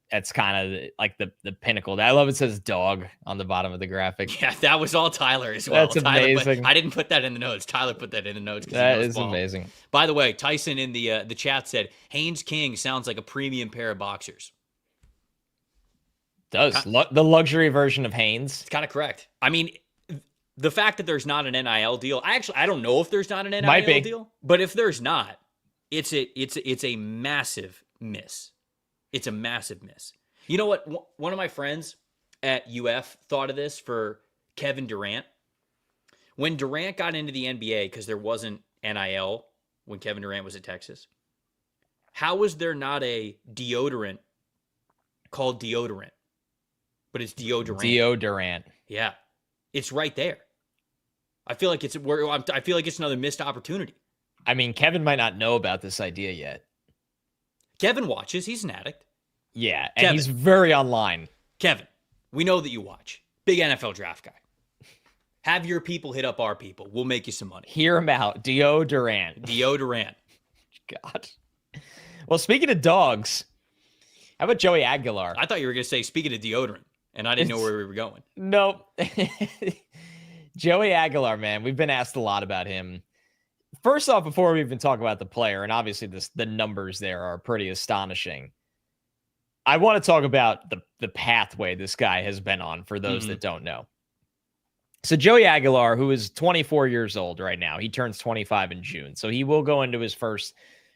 That's kind of like the pinnacle. I love it says dog on the bottom of the graphic. Yeah, that was all Tyler as well. That's amazing. I didn't put that in the notes. Tyler put that in the notes. That is amazing. By the way, Tyson in the chat said, Haynes King sounds like a premium pair of boxers. Does. The luxury version of Haynes. It's kind of correct. I mean, the fact that there's not an NIL deal, I don't know if there's not an NIL deal, but if there's not, it's a massive miss. It's a massive miss. You know what? One of my friends at UF thought of this for Kevin Durant. When Durant got into the NBA, because there wasn't NIL when Kevin Durant was at Texas, how was there not a deodorant called deodorant? But it's deodorant. Deodorant. Yeah. It's right there. I feel like it's another missed opportunity. I mean, Kevin might not know about this idea yet. Kevin watches. He's an addict. Yeah, and he's very online. Kevin, we know that you watch. Big NFL draft guy. Have your people hit up our people. We'll make you some money. Hear him out. Deodorant. God. Well, speaking of dogs, how about Joey Aguilar? I thought you were going to say, speaking of deodorant, and I didn't know where we were going. Nope. Joey Aguilar, man, we've been asked a lot about him. First off, before we even talk about the player, and obviously the numbers there are pretty astonishing, I want to talk about the pathway this guy has been on for those that don't know. So Joey Aguilar, who is 24 years old right now, he turns 25 in June. So he will go into his first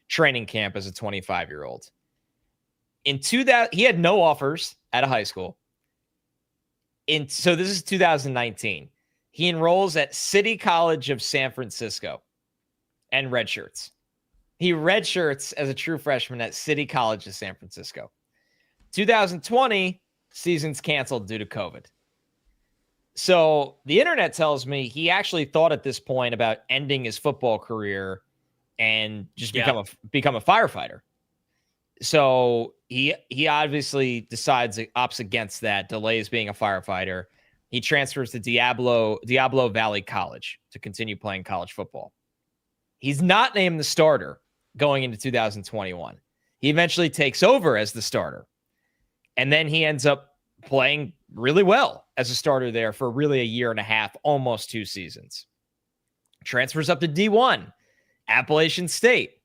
training camp as a 25-year-old. He had no offers out of high school. So this is 2019. He enrolls at City College of San Francisco and redshirts. He redshirts as a true freshman at City College of San Francisco. 2020, season's canceled due to COVID. So the internet tells me he actually thought at this point about ending his football career and just become a firefighter. So he obviously decides it opts against that, delays being a firefighter. He transfers to Diablo Valley College to continue playing college football. He's not named the starter going into 2021. He eventually takes over as the starter. And then he ends up playing really well as a starter there for really a year and a half, almost 2 seasons. Transfers up to D1, Appalachian State.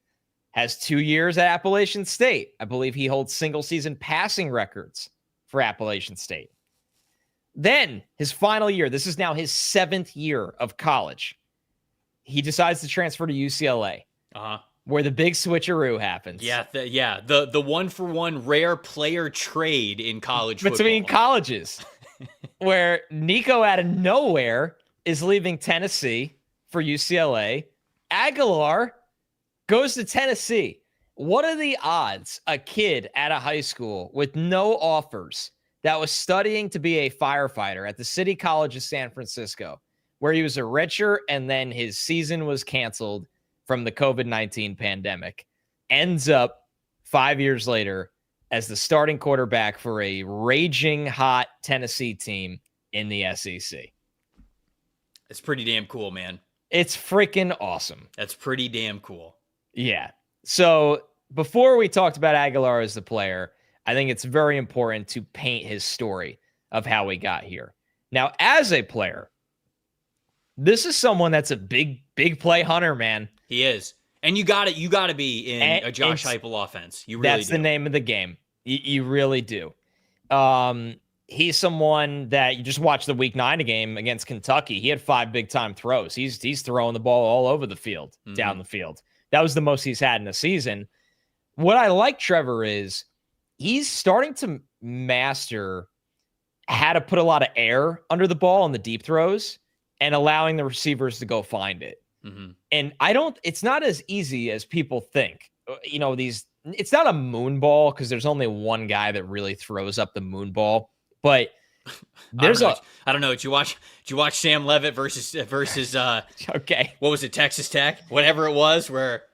Has 2 years at Appalachian State. I believe he holds single-season passing records for Appalachian State. Then, his final year, this is now his 7th year of college. He decides to transfer to UCLA, where the big switcheroo happens. Yeah, the one-for-one rare player trade in college football. Between colleges, where Nico out of nowhere is leaving Tennessee for UCLA. Aguilar goes to Tennessee. What are the odds a kid at a high school with no offers that was studying to be a firefighter at the City College of San Francisco, where he was a redshirt and then his season was canceled from the COVID-19 pandemic, ends up 5 years later as the starting quarterback for a raging hot Tennessee team in the SEC? It's pretty damn cool, man. It's freaking awesome. That's pretty damn cool. Yeah. So before we talked about Aguilar as the player, I think it's very important to paint his story of how he got here. Now, as a player, this is someone that's a big play hunter, man. He is. And you got to be in a Josh Heupel offense. You really That's the name of the game. You really do. He's someone that you just watched the Week 9 game against Kentucky. He had 5 big-time throws. He's throwing the ball all over the field, down the field. That was the most he's had in a season. What I like, Trevor, is he's starting to master how to put a lot of air under the ball on the deep throws and allowing the receivers to go find it. And it's not as easy as people think. You know, it's not a moon ball because there's only one guy that really throws up the moon ball. But there's I don't know. Did you watch Sam Levitt versus okay. What was it, Texas Tech? Whatever it was, where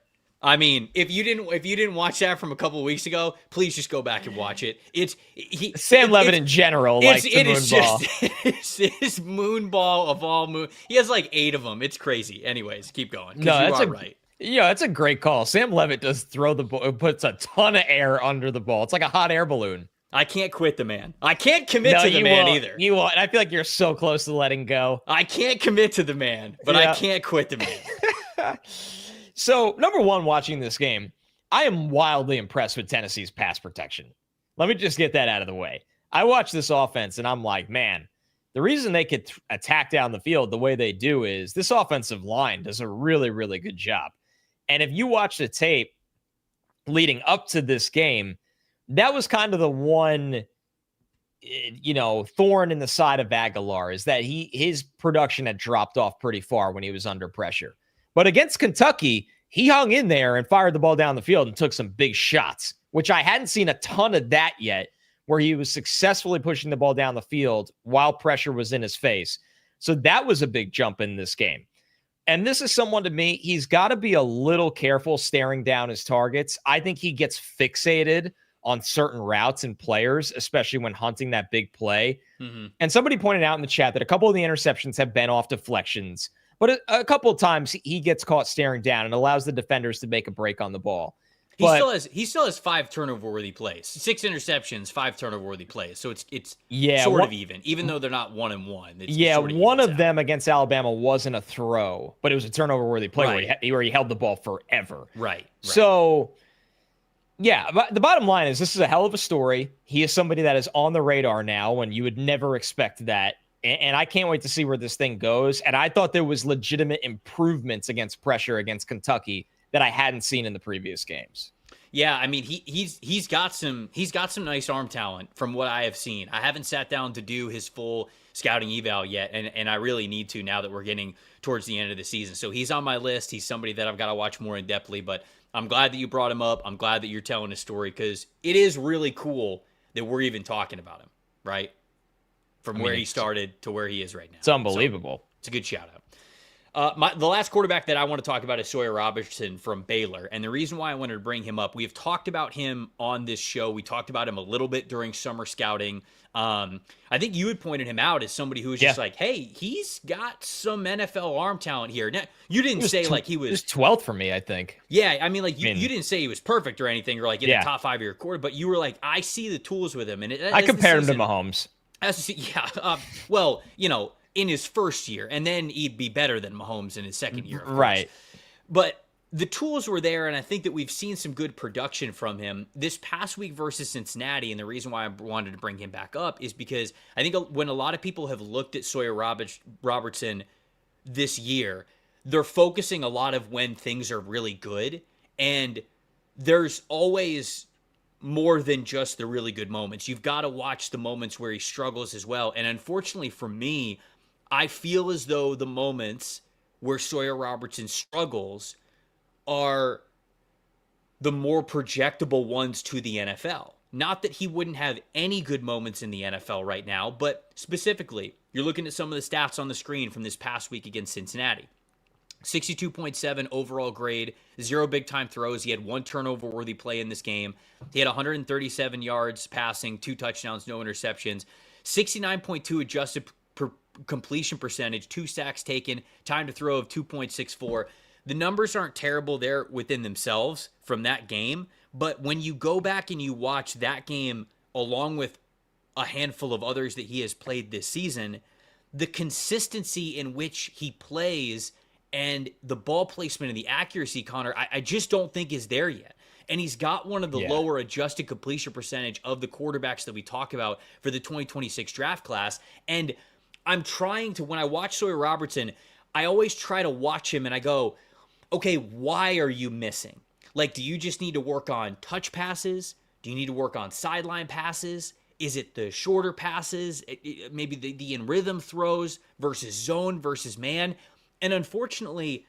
I mean, if you didn't watch that from a couple of weeks ago, please just go back and watch it. Sam Levitt in general likes the moon ball. It's his moon ball of all moon. He has like 8 of them. It's crazy. Anyways, keep going. No, that's right. Yeah, that's a great call. Sam Levitt does throw the ball, puts a ton of air under the ball. It's like a hot air balloon. I can't quit the man. I can't commit to the man either. You won't. I feel like you're so close to letting go. I can't commit to the man, but I can't quit the man. So, number one, watching this game, I am wildly impressed with Tennessee's pass protection. Let me just get that out of the way. I watch this offense, and I'm like, man, the reason they could attack down the field the way they do is this offensive line does a really, really good job. And if you watch the tape leading up to this game, that was kind of the one, thorn in the side of Aguilar, is that his production had dropped off pretty far when he was under pressure. But against Kentucky, he hung in there and fired the ball down the field and took some big shots, which I hadn't seen a ton of that yet, where he was successfully pushing the ball down the field while pressure was in his face. So that was a big jump in this game. And this is someone, to me, he's got to be a little careful staring down his targets. I think he gets fixated on certain routes and players, especially when hunting that big play. And somebody pointed out in the chat that a couple of the interceptions have been off deflections, but a couple of times he gets caught staring down and allows the defenders to make a break on the ball. He still has 5 turnover-worthy plays. 6 interceptions, 5 turnover-worthy plays. So it's sort of even though they're not 1-1. One of them against Alabama wasn't a throw, but it was a turnover-worthy play where he held the ball forever. Right. So, yeah, but the bottom line is this is a hell of a story. He is somebody that is on the radar now, and you would never expect that. And I can't wait to see where this thing goes. And I thought there was legitimate improvements against pressure against Kentucky that I hadn't seen in the previous games. Yeah, I mean, he's got some nice arm talent from what I have seen. I haven't sat down to do his full scouting eval yet, and I really need to now that we're getting towards the end of the season. So he's on my list. He's somebody that I've got to watch more in-depthly, but I'm glad that you brought him up. I'm glad that you're telling his story, because it is really cool that we're even talking about him, right? From where he started to where he is right now. It's unbelievable. So, it's a good shout out. The last quarterback that I want to talk about is Sawyer Robertson from Baylor. And the reason why I wanted to bring him up, we have talked about him on this show. We talked about him a little bit during summer scouting. I think you had pointed him out as somebody who was just like, hey, he's got some NFL arm talent here. Now, you didn't say like he was 12th for me, I think. Yeah, I mean, like you didn't say he was perfect or anything, or like in the top 5 of your quarter, but you were like, I see the tools with him. And I compared him to Mahomes. Well, in his first year, and then he'd be better than Mahomes in his second year. Right. But the tools were there, and I think that we've seen some good production from him this past week versus Cincinnati. And the reason why I wanted to bring him back up is because I think when a lot of people have looked at Sawyer Robertson this year, they're focusing a lot of when things are really good. And there's always more than just the really good moments. You've got to watch the moments where he struggles as well. And unfortunately for me, I feel as though the moments where Sawyer Robertson struggles are the more projectable ones to the NFL. Not that he wouldn't have any good moments in the NFL right now, but specifically, you're looking at some of the stats on the screen from this past week against Cincinnati. 62.7 overall grade, 0 big-time throws. He had 1 turnover-worthy play in this game. He had 137 yards passing, 2 touchdowns, no interceptions. 69.2 adjusted completion percentage, 2 sacks taken, time to throw of 2.64. The numbers aren't terrible there within themselves from that game, but when you go back and you watch that game along with a handful of others that he has played this season, the consistency in which he plays and the ball placement and the accuracy, Connor, I just don't think is there yet. And he's got one of the lower adjusted completion percentage of the quarterbacks that we talk about for the 2026 draft class. And I'm trying to, when I watch Sawyer Robertson, I always try to watch him and I go, okay, why are you missing? Like, do you just need to work on touch passes? Do you need to work on sideline passes? Is it the shorter passes? Maybe the in rhythm throws versus zone versus man? And unfortunately,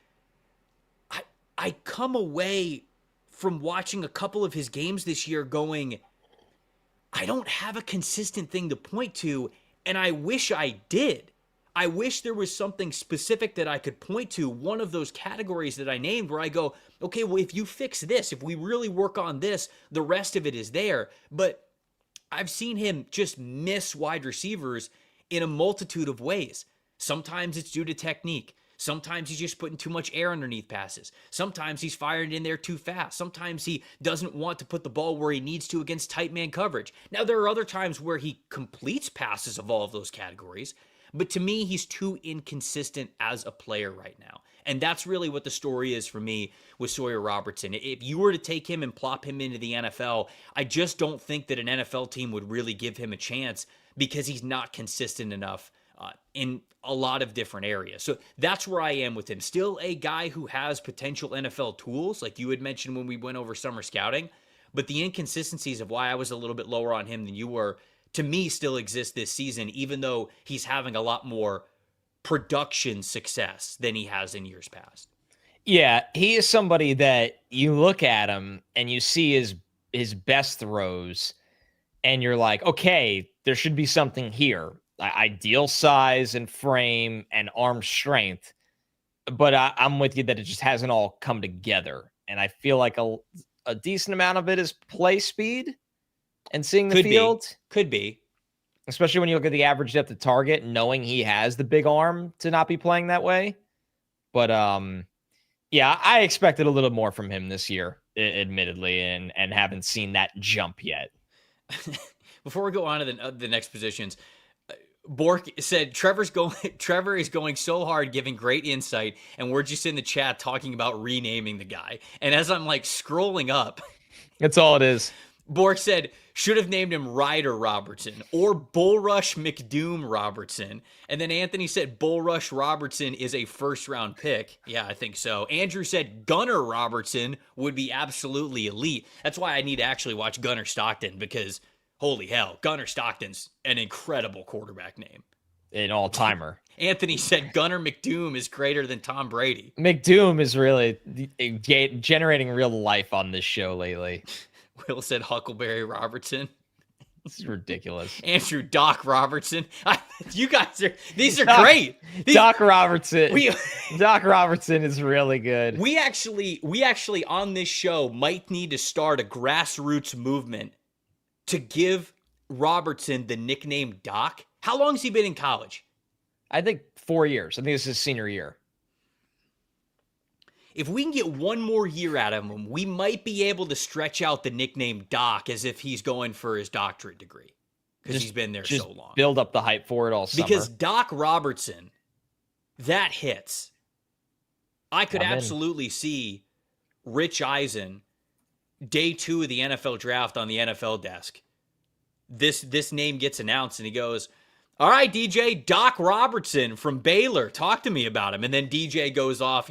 I come away from watching a couple of his games this year going, I don't have a consistent thing to point to, and I wish I did. I wish there was something specific that I could point to, one of those categories that I named where I go, okay, well, if you fix this, if we really work on this, the rest of it is there. But I've seen him just miss wide receivers in a multitude of ways. Sometimes it's due to technique. Sometimes he's just putting too much air underneath passes. Sometimes he's firing in there too fast. Sometimes he doesn't want to put the ball where he needs to against tight man coverage. Now, there are other times where he completes passes of all of those categories, but to me, he's too inconsistent as a player right now. And that's really what the story is for me with Sawyer Robertson. If you were to take him and plop him into the NFL, I just don't think that an NFL team would really give him a chance because he's not consistent enough in a lot of different areas. So that's where I am with him. Still a guy who has potential NFL tools, like you had mentioned when we went over summer scouting, but the inconsistencies of why I was a little bit lower on him than you were, to me, still exist this season, even though he's having a lot more production success than he has in years past. Yeah, he is somebody that you look at him and you see his best throws and you're like, okay, there should be something here. Ideal size and frame and arm strength. But I'm with you that it just hasn't all come together. And I feel like a decent amount of it is play speed and seeing the field. Could be. Especially when you look at the average depth of target, knowing he has the big arm to not be playing that way. But yeah, I expected a little more from him this year, admittedly, and haven't seen that jump yet. Before we go on to the next positions, Bork said Trevor is going so hard, giving great insight, and we're just in the chat talking about renaming the guy. And as I'm like scrolling up, that's all it is. Bork said should have named him Ryder Robertson or Bullrush McDoom Robertson. And then Anthony said Bullrush Robertson is a first-round pick. Yeah, I think so. Andrew said Gunner Robertson would be absolutely elite. That's why I need to actually watch Gunner Stockton, because holy hell, Gunner Stockton's an incredible quarterback name. An all-timer. Anthony said Gunner McDoom is greater than Tom Brady. McDoom is really generating real life on this show lately. Will said Huckleberry Robertson. This is ridiculous. Andrew Doc Robertson. You guys these are great. Doc Robertson. Doc Robertson is really good. We actually on this show might need to start a grassroots movement to give Robertson the nickname Doc. How long has he been in college? I think 4 years. I think this is his senior year. If we can get one more year out of him, we might be able to stretch out the nickname Doc as if he's going for his doctorate degree because he's been there so long. Build up the hype for it all summer. Because Doc Robertson, that hits. I could absolutely see Rich Eisen, day 2 of the NFL draft on the NFL desk. This name gets announced and he goes, all right, DJ, Doc Robertson from Baylor. Talk to me about him. And then DJ goes off,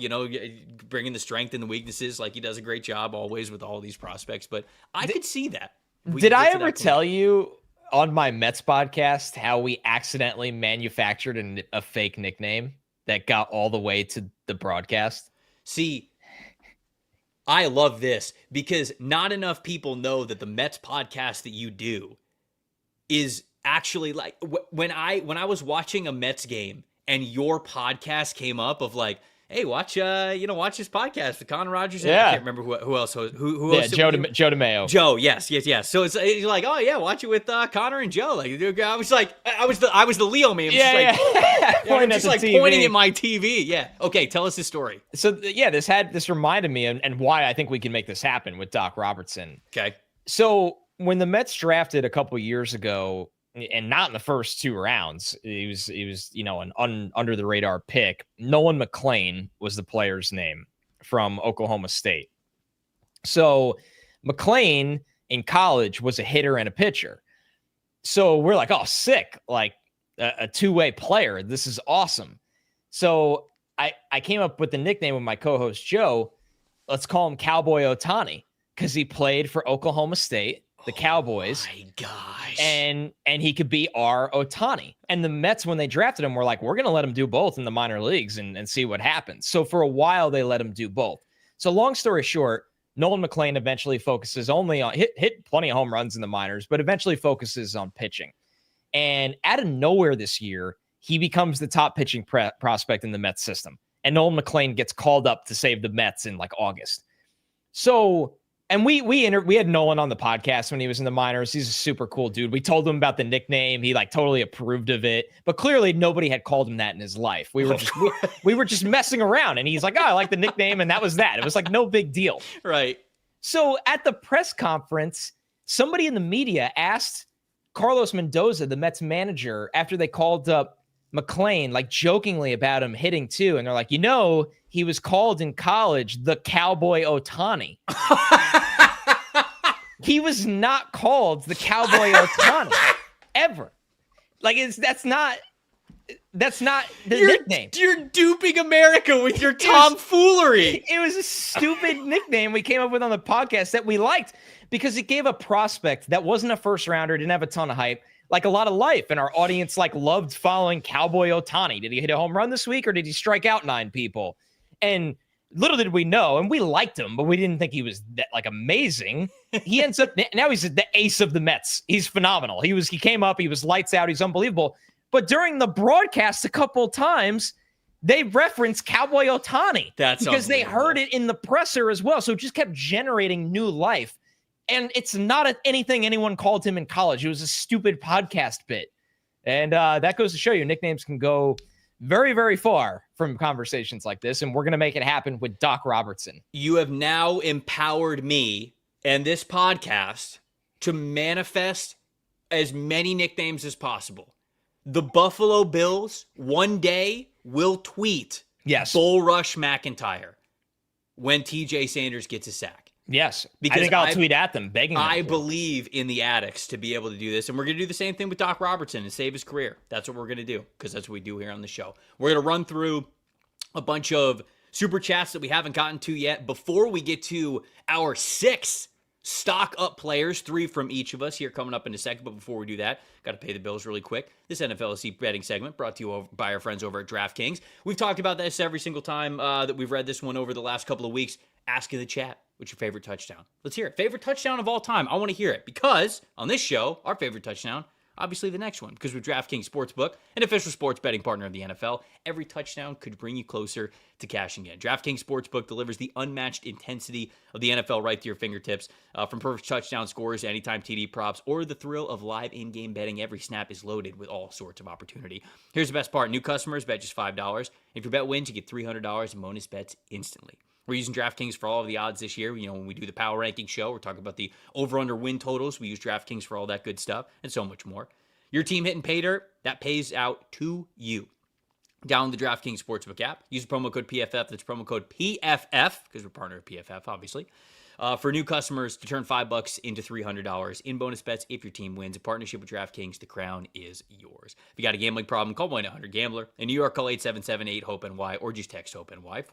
bringing the strength and the weaknesses. Like, he does a great job always with all these prospects. But I could see that. Did I ever tell you on my Mets podcast how we accidentally manufactured a fake nickname that got all the way to the broadcast? See, I love this because not enough people know that the Mets podcast that you do is actually like when I was watching a Mets game and your podcast came up of like, hey, watch his podcast with Con Rogers. Yeah. I can't remember who else. Who yeah, else? Joe DeMayo. Joe, yes. So it's like, oh yeah, watch it with Connor and Joe. Like I was like, I was the Leo meme. I'm just like pointing at my TV. Yeah. Okay, tell us the story. So yeah, this reminded me and why I think we can make this happen with Doc Robertson. Okay. So when the Mets drafted a couple years ago, and not in the first 2 rounds, he was an under the radar pick. Nolan McLean was the player's name from Oklahoma State. So McLean in college was a hitter and a pitcher. So we're like, oh, sick, like a two-way player. This is awesome. So I came up with the nickname with my co-host Joe. Let's call him Cowboy Ohtani because he played for Oklahoma State, the Cowboys. Oh my gosh. And he could be our Ohtani. And the Mets, when they drafted him, were like, we're going to let him do both in the minor leagues and see what happens. So for a while, they let him do both. So long story short, Nolan McLean eventually focuses only on hit plenty of home runs in the minors, but eventually focuses on pitching. And out of nowhere this year, he becomes the top pitching prospect in the Mets system. And Nolan McLean gets called up to save the Mets in like August. So, and we had Nolan on the podcast when he was in the minors. He's a super cool dude. We told him about the nickname. He like totally approved of it, but clearly nobody had called him that in his life. We were just messing around and he's like, oh, I like the nickname. And that was that. It was like no big deal. Right. So at the press conference, somebody in the media asked Carlos Mendoza, the Mets manager, after they called up McLean, like jokingly about him hitting too. And they're like, he was called in college the Cowboy Ohtani. He was not called the Cowboy Ohtani ever. Like that's not the nickname. You're duping America with your tomfoolery. It was a stupid nickname we came up with on the podcast that we liked because it gave a prospect that wasn't a first rounder, didn't have a ton of hype, like a lot of life. And our audience like loved following Cowboy Ohtani. Did he hit a home run this week or did he strike out 9 people? And little did we know, and we liked him, but we didn't think he was that like amazing. He ends up now he's the ace of the Mets. He's phenomenal. He came up, he was lights out, he's unbelievable. But during the broadcast a couple of times, they referenced Cowboy Ohtani. That's because they heard it in the presser as well. So it just kept generating new life. And it's not anything anyone called him in college. It was a stupid podcast bit. And that goes to show you nicknames can go very, very far from conversations like this. And we're going to make it happen with Doc Robertson. You have now empowered me and this podcast to manifest as many nicknames as possible. The Buffalo Bills one day will tweet Bull Rush McIntyre when TJ Sanders gets a sack. Yes, because I think I'll tweet at them begging them. I believe in the addicts to be able to do this, and we're going to do the same thing with Doc Robertson and save his career. That's what we're going to do because that's what we do here on the show. We're going to run through a bunch of super chats that we haven't gotten to yet before we get to our 6 stock up players, 3 from each of us here coming up in a second. But before we do that, got to pay the bills really quick. This NFLSC betting segment brought to you by our friends over at DraftKings. We've talked about this every single time that we've read this one over the last couple of weeks. Ask in the chat. what's your favorite touchdown? Let's hear it. Favorite touchdown of all time. I want to hear it because on this show, our favorite touchdown, obviously the next one, because with DraftKings Sportsbook, an official sports betting partner of the NFL, every touchdown could bring you closer to cashing in. DraftKings Sportsbook delivers the unmatched intensity of the NFL right to your fingertips. From perfect touchdown scores, anytime TD props, or the thrill of live in-game betting, every snap is loaded with all sorts of opportunity. Here's the best part. New customers bet just $5. If your bet wins, you get $300 in bonus bets instantly. We're using DraftKings for all of the odds this year. When we do the power ranking show, we're talking about the over-under win totals. We use DraftKings for all that good stuff and so much more. Your team hitting pay dirt, that pays out to you. Download the DraftKings Sportsbook app. Use the promo code PFF. That's promo code PFF, because we're partner of PFF, obviously. For new customers to turn $5 into $300 in bonus bets if your team wins. A partnership with DraftKings, the crown is yours. If you got a gambling problem, call 1-800-GAMBLER. In New York, call 877-8-HOPE-NY or just text HOPE-NY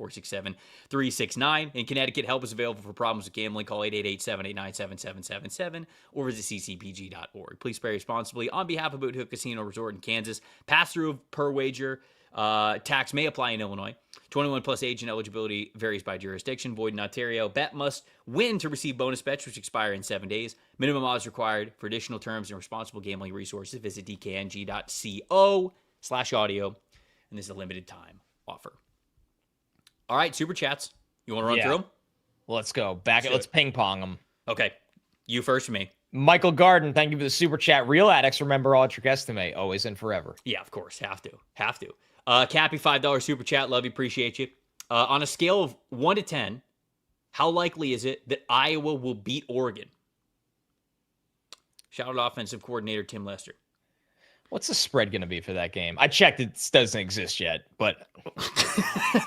467-369. In Connecticut, help is available for problems with gambling. Call 888-789-7777 or visit ccpg.org. Please play responsibly on behalf of Boot Hill Casino Resort in Kansas. Pass-through per wager. Tax may apply in Illinois. 21 plus age and eligibility varies by jurisdiction. Void in Ontario. Bet must win to receive bonus bets, which expire in 7 days. Minimum odds required. For additional terms and responsible gambling resources, visit dkng.co/audio. And this is a limited time offer. All right, Super Chats. You want to run through them? Let's go. Let's ping pong them. Okay. You first for me. Michael Garden, thank you for the Super Chat. Real addicts remember all trick estimate. Always and forever. Yeah, of course. Have to. Cappy, $5 Super Chat. Love you. Appreciate you. On a scale of 1 to 10, how likely is it that Iowa will beat Oregon? Shout out offensive coordinator Tim Lester. What's the spread going to be for that game? I checked. It doesn't exist yet, but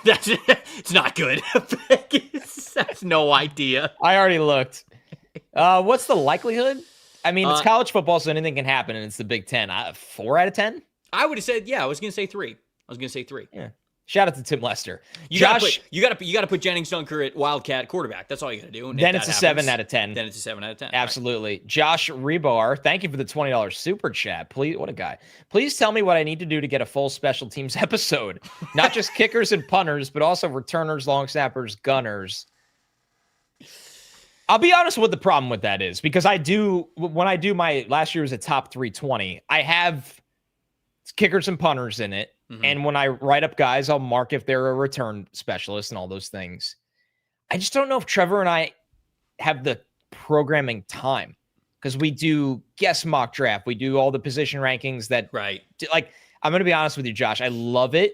it's not good. I have no idea. I already looked. What's the likelihood? I mean, it's college football, so anything can happen, and it's the Big Ten. 4 out of 10? I would have said, I was going to say 3. Yeah. Shout out to Tim Lester. You got to put Jennings Dunker at Wildcat quarterback. That's all you got to do. And then it's a 7 out of 10. Then it's a 7 out of 10. Absolutely. Right. Josh Rebar, thank you for the $20 Super Chat. Please, what a guy. Please tell me what I need to do to get a full special teams episode. Not just kickers and punters, but also returners, long snappers, gunners. I'll be honest with the problem with that is because when I do my last year was a top 320, I have kickers and punters in it. Mm-hmm. And when I write up guys, I'll mark if they're a return specialist and all those things. I just don't know if Trevor and I have the programming time because we do guest mock draft. We do all the position rankings that, right. Like, I'm going to be honest with you, Josh. I love it.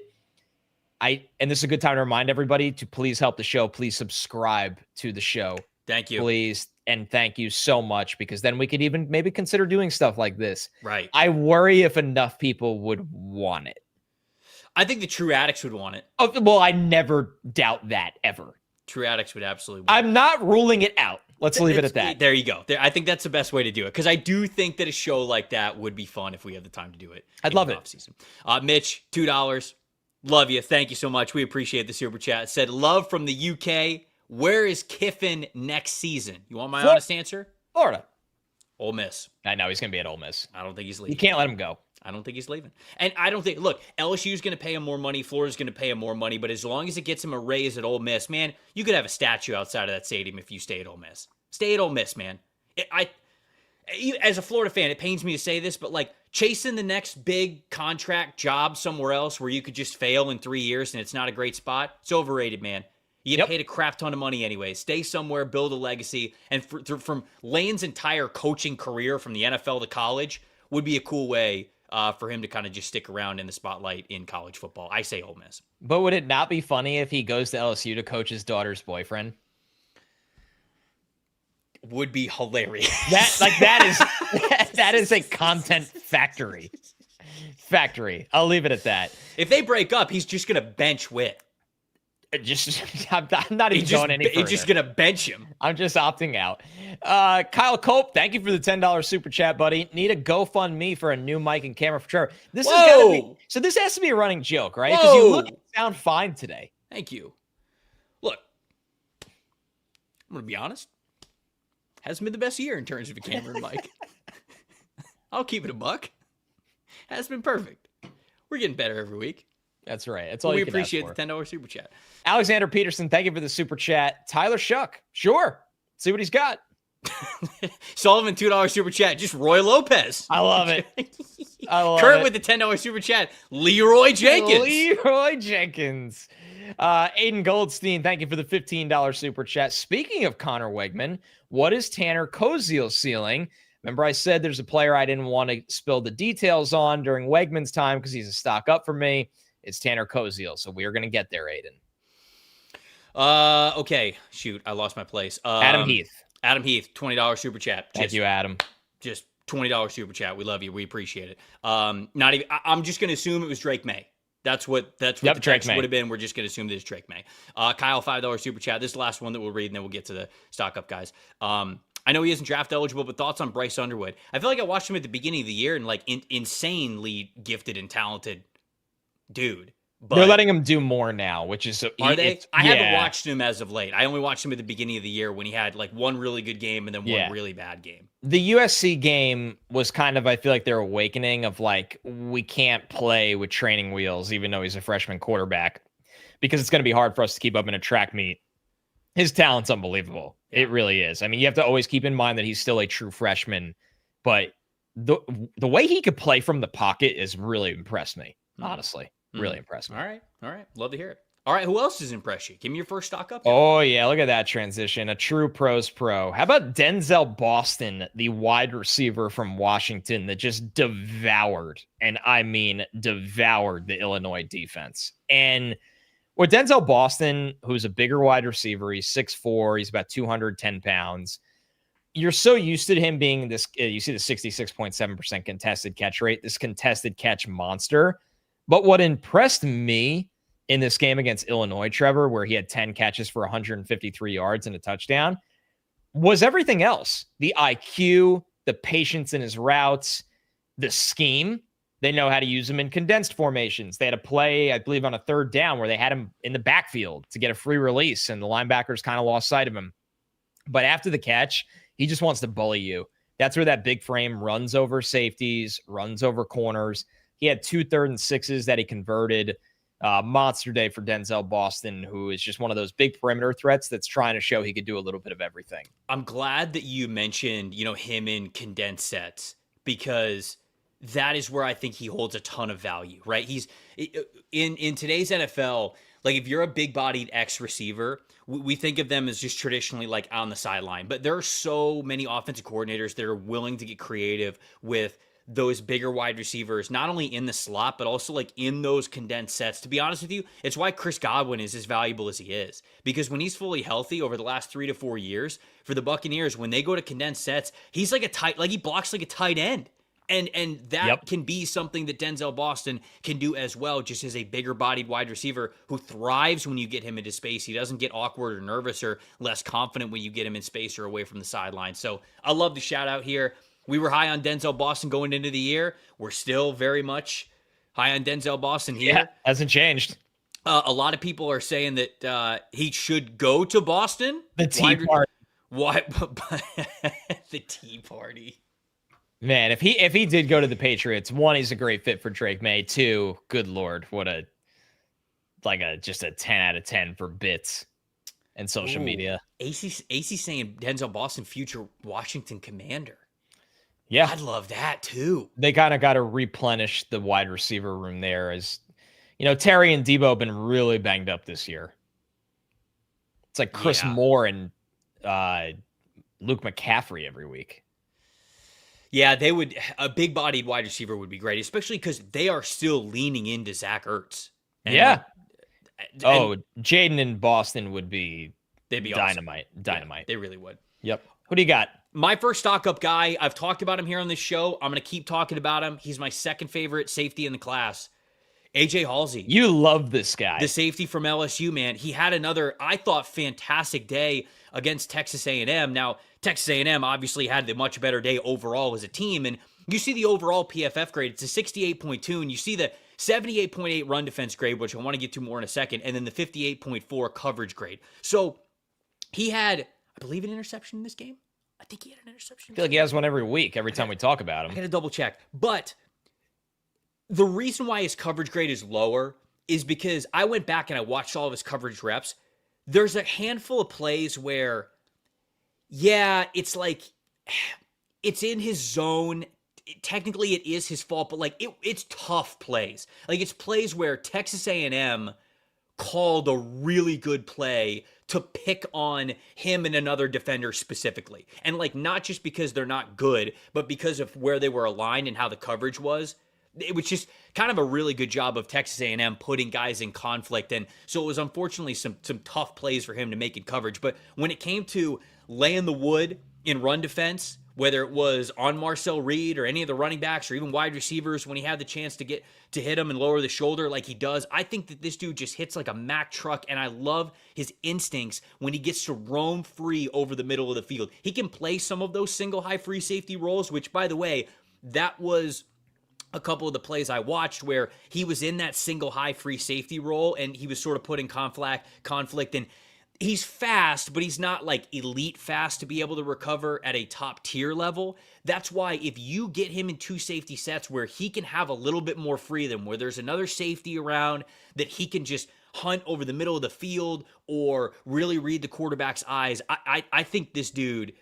And this is a good time to remind everybody to please help the show. Please subscribe to the show. Thank you. Please. And thank you so much because then we could even maybe consider doing stuff like this. Right. I worry if enough people would want it. I think the true addicts would want it. Oh, well, I never doubt that ever. True addicts would absolutely want it. I'm not ruling it out. Let's leave it at that. There you go. I think that's the best way to do it because I do think that a show like that would be fun if we had the time to do it. I'd love it. Off-season. Mitch, $2. Love you. Thank you so much. We appreciate the Super Chat. Said, love from the UK. Where is Kiffin next season? You want my honest answer? Florida. Ole Miss. I know he's going to be at Ole Miss. I don't think he's leaving. You can't let him go. I don't think he's leaving. And I don't think, look, LSU's going to pay him more money. Florida's going to pay him more money. But as long as it gets him a raise at Ole Miss, man, you could have a statue outside of that stadium if you stay at Ole Miss. Stay at Ole Miss, man. As a Florida fan, it pains me to say this, but like chasing the next big contract job somewhere else where you could just fail in 3 years and it's not a great spot, it's overrated, man. You get paid a crap ton of money anyway. Stay somewhere, build a legacy. And from Lane's entire coaching career from the NFL to college would be a cool way for him to kind of just stick around in the spotlight in college football. I say Ole Miss. But would it not be funny if he goes to LSU to coach his daughter's boyfriend? Would be hilarious. That is a content factory. I'll leave it at that. If they break up, he's just gonna bench Witt. I'm not even going any further. He's just gonna bench him. I'm just opting out. Kyle Cope, thank you for the $10 super chat, buddy. Need a GoFundMe for a new mic and camera for Trevor. This has to be a running joke, right? Because you look and sound fine today. Thank you. Look, I'm gonna be honest. Hasn't been the best year in terms of a camera and mic. I'll keep it a buck. Hasn't been perfect. We're getting better every week. That's right. That's all we you can appreciate ask the $10 super chat. Alexander Peterson, thank you for the super chat. Tyler Shuck, sure. See what he's got. Sullivan, $2 super chat. Just Roy Lopez. I love it. Kurt with the $10 super chat. Leroy Jenkins. Leroy Jenkins. Aiden Goldstein, thank you for the $15 super chat. Speaking of Connor Weigman, what is Tanner Koziol's ceiling? Remember I said there's a player I didn't want to spill the details on during Weigman's time because he's a stock up for me. It's Tanner Koziol, so we are going to get there, Aiden. Okay. Shoot, I lost my place. Adam Heath, $20 super chat. Thank you, Adam. Just $20 super chat. We love you. We appreciate it. Not even. I'm just going to assume it was Drake May. That's what the text would have been. We're just going to assume this is Drake May. Kyle, $5 super chat. This is the last one that we'll read, and then we'll get to the stock up guys. I know he isn't draft eligible, but thoughts on Bryce Underwood? I feel like I watched him at the beginning of the year and like insanely gifted and talented dude. But they're letting him do more now, which is are they? I haven't watched him as of late. I only watched him at the beginning of the year when he had like one really good game and then one really bad game. The USC game was kind of, I feel like, their awakening of like, we can't play with training wheels, even though he's a freshman quarterback, because it's going to be hard for us to keep up in a track meet. His talent's unbelievable. It really is. I mean, you have to always keep in mind that he's still a true freshman, but the way he could play from the pocket has really impressed me, honestly. Really impressed me. All right. Love to hear it. All right, who else has impressed you? Give me your first stock up. Oh, yeah, look at that transition. A true pro's pro. How about Denzel Boston, the wide receiver from Washington that just devoured, and I mean devoured, the Illinois defense. And with Denzel Boston, who's a bigger wide receiver, he's 6'4", he's about 210 pounds. You're so used to him being this, you see the 66.7% contested catch rate, this contested catch monster. But what impressed me in this game against Illinois, Trevor, where he had 10 catches for 153 yards and a touchdown, was everything else. The IQ, the patience in his routes, the scheme. They know how to use him in condensed formations. They had a play, I believe, on a third down where they had him in the backfield to get a free release, and the linebackers kind of lost sight of him. But after the catch, he just wants to bully you. That's where that big frame runs over safeties, runs over corners. He had 2 3rd and 6s that he converted. Monster day for Denzel Boston, who is just one of those big perimeter threats that's trying to show he could do a little bit of everything. I'm glad that you mentioned, him in condensed sets, because that is where I think he holds a ton of value, right? He's in today's NFL, like if you're a big-bodied X receiver, we think of them as just traditionally like on the sideline, but there are so many offensive coordinators that are willing to get creative with those bigger wide receivers, not only in the slot, but also like in those condensed sets. To be honest with you, it's why Chris Godwin is as valuable as he is, because when he's fully healthy over the last 3 to 4 years for the Buccaneers, when they go to condensed sets, he's like he blocks like a tight end. And that can be something that Denzel Boston can do as well, just as a bigger bodied wide receiver who thrives when you get him into space. He doesn't get awkward or nervous or less confident when you get him in space or away from the sideline. So I love the shout out here. We were high on Denzel Boston going into the year. We're still very much high on Denzel Boston here. Yeah, hasn't changed. A lot of people are saying that he should go to Boston. The Tea Party. Why? The Tea Party. Man, if he did go to the Patriots, 1, he's a great fit for Drake May. 2, good Lord, what just a 10 out of 10 for bits and social media. AC saying Denzel Boston, future Washington Commander. Yeah. I'd love that too. They kind of got to replenish the wide receiver room there, as Terry and Debo have been really banged up this year. It's like Chris Moore and Luke McCaffrey every week. Yeah, a big-bodied wide receiver would be great, especially because they are still leaning into Zach Ertz. Jaden in Boston would be dynamite. Awesome. Dynamite. Yeah, they really would. Yep. Who do you got? My first stock-up guy, I've talked about him here on this show. I'm going to keep talking about him. He's my second favorite safety in the class. AJ Haulcy. You love this guy. The safety from LSU, man. He had another, I thought, fantastic day against Texas A&M. Now, Texas A&M obviously had the much better day overall as a team, and you see the overall PFF grade. It's a 68.2, and you see the 78.8 run defense grade, which I want to get to more in a second, and then the 58.4 coverage grade. So he had, I believe, an interception in this game. I think he had an interception. I feel like he has one every week, every time we talk about him. I got to double check. But the reason why his coverage grade is lower is because I went back and I watched all of his coverage reps. There's a handful of plays where, yeah, it's like it's in his zone. Technically, it is his fault, but like it's tough plays. Like it's plays where Texas A&M called a really good play to pick on him and another defender specifically. And like not just because they're not good, but because of where they were aligned and how the coverage was. It was just kind of a really good job of Texas A&M putting guys in conflict. And so it was unfortunately some tough plays for him to make in coverage. But when it came to laying the wood in run defense, whether it was on Marcel Reed or any of the running backs or even wide receivers, when he had the chance to get to hit him and lower the shoulder like he does, I think that this dude just hits like a Mack truck, and I love his instincts when he gets to roam free over the middle of the field. He can play some of those single high free safety roles, which, by the way, that was a couple of the plays I watched where he was in that single high free safety role and he was sort of put in conflict, and he's fast, but he's not like elite fast to be able to recover at a top tier level. That's why if you get him in 2 safety sets where he can have a little bit more freedom, where there's another safety around that he can just hunt over the middle of the field or really read the quarterback's eyes, I think this dude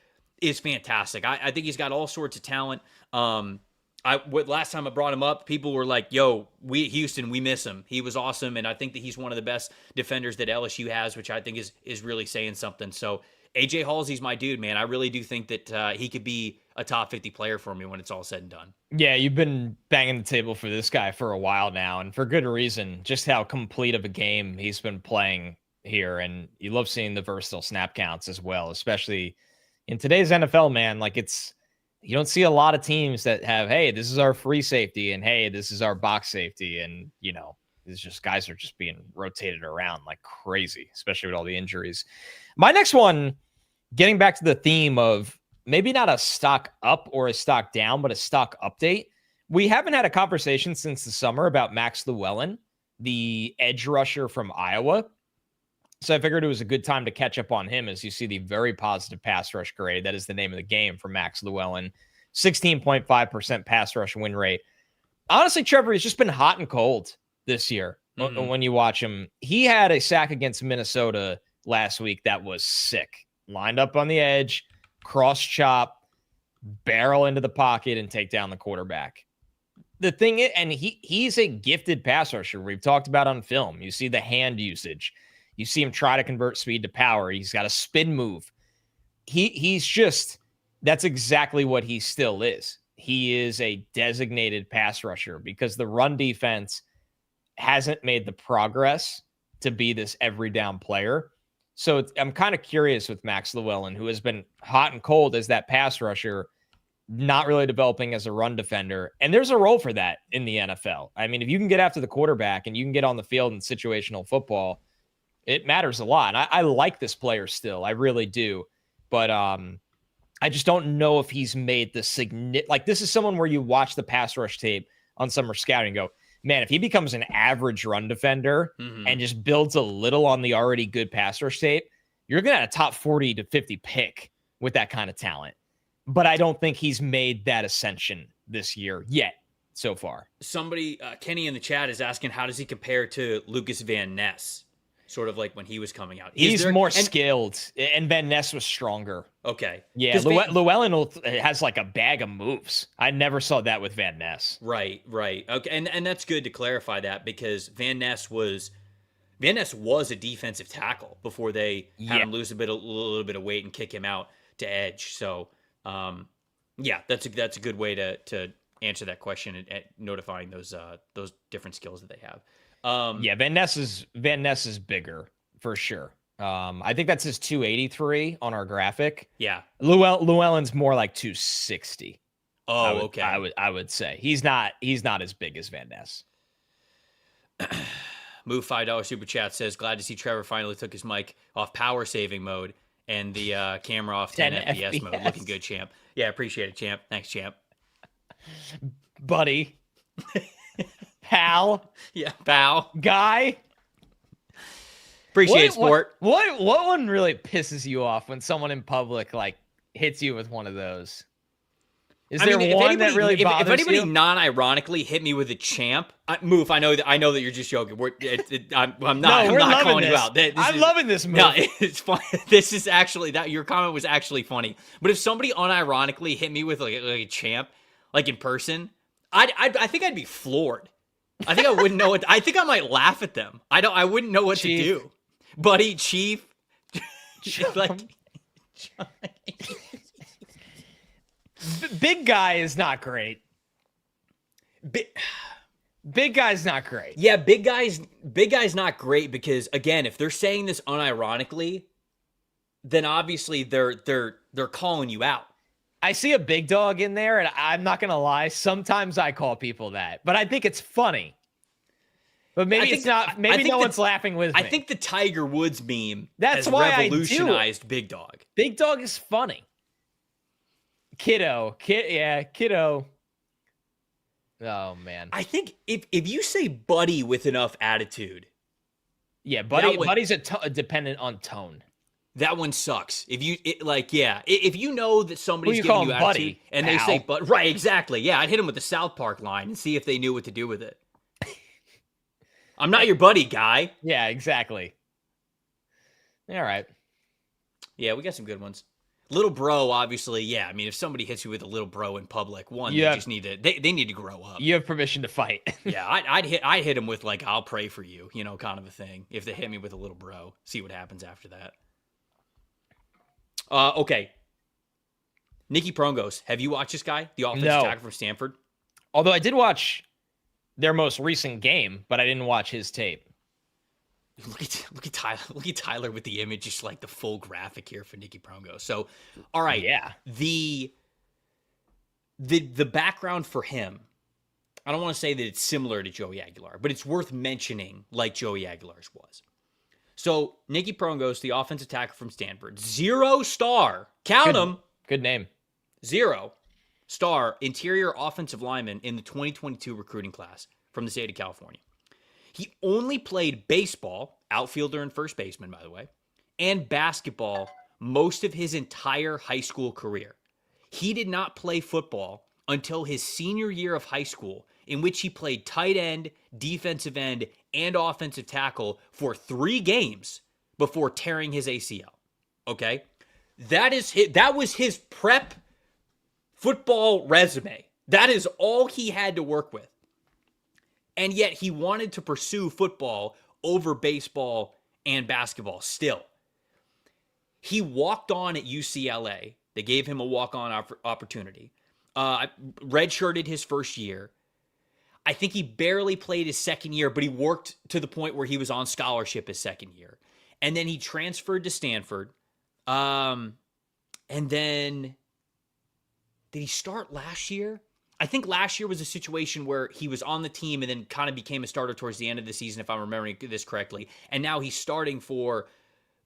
is fantastic. I think he's got all sorts of talent. Last time I brought him up, people were like, yo, Houston, we miss him. He was awesome, and I think that he's one of the best defenders that LSU has, which I think is really saying something. So AJ Haulcy's my dude, man. I really do think that he could be a top 50 player for me when it's all said and done. Yeah, you've been banging the table for this guy for a while now, and for good reason. Just how complete of a game he's been playing here, and you love seeing the versatile snap counts as well, especially in today's NFL, man. Like you don't see a lot of teams that have, hey, this is our free safety, and hey, this is our box safety. And, it's just guys are just being rotated around like crazy, especially with all the injuries. My next one, getting back to the theme of maybe not a stock up or a stock down, but a stock update. We haven't had a conversation since the summer about Max Llewellyn, the edge rusher from Iowa. So I figured it was a good time to catch up on him as you see the very positive pass rush grade. That is the name of the game for Max Llewellyn. 16.5% pass rush win rate. Honestly, Trevor, he's just been hot and cold this year. When you watch him. He had a sack against Minnesota last week that was sick. Lined up on the edge, cross chop, barrel into the pocket, and take down the quarterback. The thing is, and he's a gifted pass rusher. We've talked about on film. You see the hand usage. You see him try to convert speed to power. He's got a spin move. He's just, that's exactly what he still is. He is a designated pass rusher because the run defense hasn't made the progress to be this every down player. So I'm kind of curious with Max Llewellyn, who has been hot and cold as that pass rusher, not really developing as a run defender. And there's a role for that in the NFL. I mean, if you can get after the quarterback and you can get on the field in situational football, it matters a lot. And I like this player still. I really do. But I just don't know if he's made the significant. Like, this is someone where you watch the pass rush tape on summer scouting and go, man, if he becomes an average run defender and just builds a little on the already good pass rush tape, you're going to have a top 40 to 50 pick with that kind of talent. But I don't think he's made that ascension this year yet so far. Somebody, Kenny in the chat is asking, how does he compare to Lucas Van Ness? Sort of like when he was coming out. He's more skilled, and Van Ness was stronger. Okay. Yeah, Llewellyn has like a bag of moves. I never saw that with Van Ness. Right. Okay, and that's good to clarify that because Van Ness was a defensive tackle before they had him lose a little bit of weight and kick him out to edge. So, that's a good way to answer that question and notifying those different skills that they have. Van Ness is bigger for sure. I think that's his 283 on our graphic. Yeah. Llewellyn's more like 260. Oh, okay. I would say he's not as big as Van Ness. Move $5 super chat says, glad to see Trevor finally took his mic off power saving mode and the camera off 10 FPS mode. Looking good, champ. Yeah, appreciate it, champ. Thanks, champ. Buddy. Pal. Yeah, pal. Guy. Appreciate sport. What one really pisses you off when someone in public like hits you with one of those? Is there one that really bothers if anybody you? non-ironically hit me with a champ, Moof, I know that you're just joking. I'm not. No, I'm not calling you out. I'm loving this move. No, it's fun. This is actually that your comment was actually funny. But if somebody unironically hit me with like a champ, like in person, I think I'd be floored. I think I wouldn't know what. I think I might laugh at them. I wouldn't know what Chief. to do. Buddy, Chief, like. Big guy is not great. Big guy's not great. Yeah, big guy's not great because again, if they're saying this unironically, then obviously they're calling you out. I see a big dog in there, and I'm not gonna lie. Sometimes I call people that, but I think it's funny. But maybe it's not. Maybe no one's laughing with me. I think the Tiger Woods meme That's has why revolutionized big dog. Big dog is funny. Kiddo. Oh man. I think if you say buddy with enough attitude, yeah, buddy's dependent on tone. That one sucks. If you know that somebody's giving you attitude buddy, and pal. they say but right, exactly. Yeah, I'd hit him with the South Park line and see if they knew what to do with it. I'm not your buddy, guy. Yeah, exactly. All right. Yeah, we got some good ones. Little bro, obviously, yeah. I mean, if somebody hits you with a little bro in public, they just need to they need to grow up. You have permission to fight. Yeah, I'd hit him with like I'll pray for you, kind of a thing. If they hit me with a little bro, see what happens after that. Okay. Niki Prongos, have you watched this guy, the offensive tackle from Stanford? Although I did watch their most recent game, but I didn't watch his tape. Look at Tyler. Look at Tyler with the image, just like the full graphic here for Niki Prongos. So, all right, yeah. The background for him, I don't want to say that it's similar to Joey Aguilar, but it's worth mentioning, like Joey Aguilar's was. So Niki Prongos, the offensive tackle from Stanford, 0-star. Count them. Good name. 0-star interior offensive lineman in the 2022 recruiting class from the state of California. He only played baseball, outfielder and first baseman, by the way, and basketball most of his entire high school career. He did not play football until his senior year of high school, in which he played tight end, defensive end, and offensive tackle for 3 games before tearing his ACL. Okay? That was his prep football resume. That is all he had to work with. And yet he wanted to pursue football over baseball and basketball still. He walked on at UCLA. They gave him a walk-on opportunity. Redshirted his first year. I think he barely played his second year, but he worked to the point where he was on scholarship his second year. And then he transferred to Stanford. And then, did he start last year? I think last year was a situation where he was on the team and then kind of became a starter towards the end of the season, if I'm remembering this correctly. And now he's starting for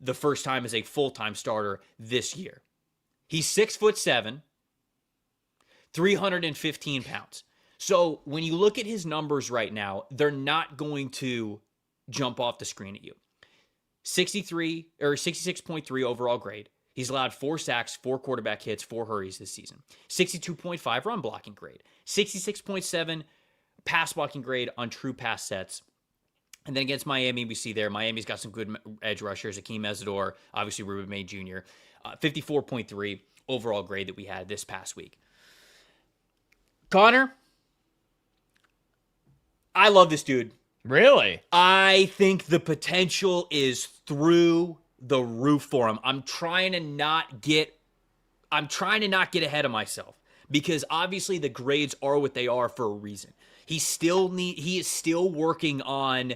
the first time as a full-time starter this year. He's 6'7", 315 pounds. So when you look at his numbers right now, they're not going to jump off the screen at you. 66.3 overall grade. He's allowed 4 sacks, 4 quarterback hits, 4 hurries this season. 62.5 run blocking grade. 66.7 pass blocking grade on true pass sets. And then against Miami, we see there, Miami's got some good edge rushers. Akeem Mesidor, obviously Ruben May Jr. 54.3 overall grade that we had this past week. Connor, I love this dude. Really? I think the potential is through the roof for him. I'm trying to not get ahead of myself because obviously the grades are what they are for a reason. He is still working on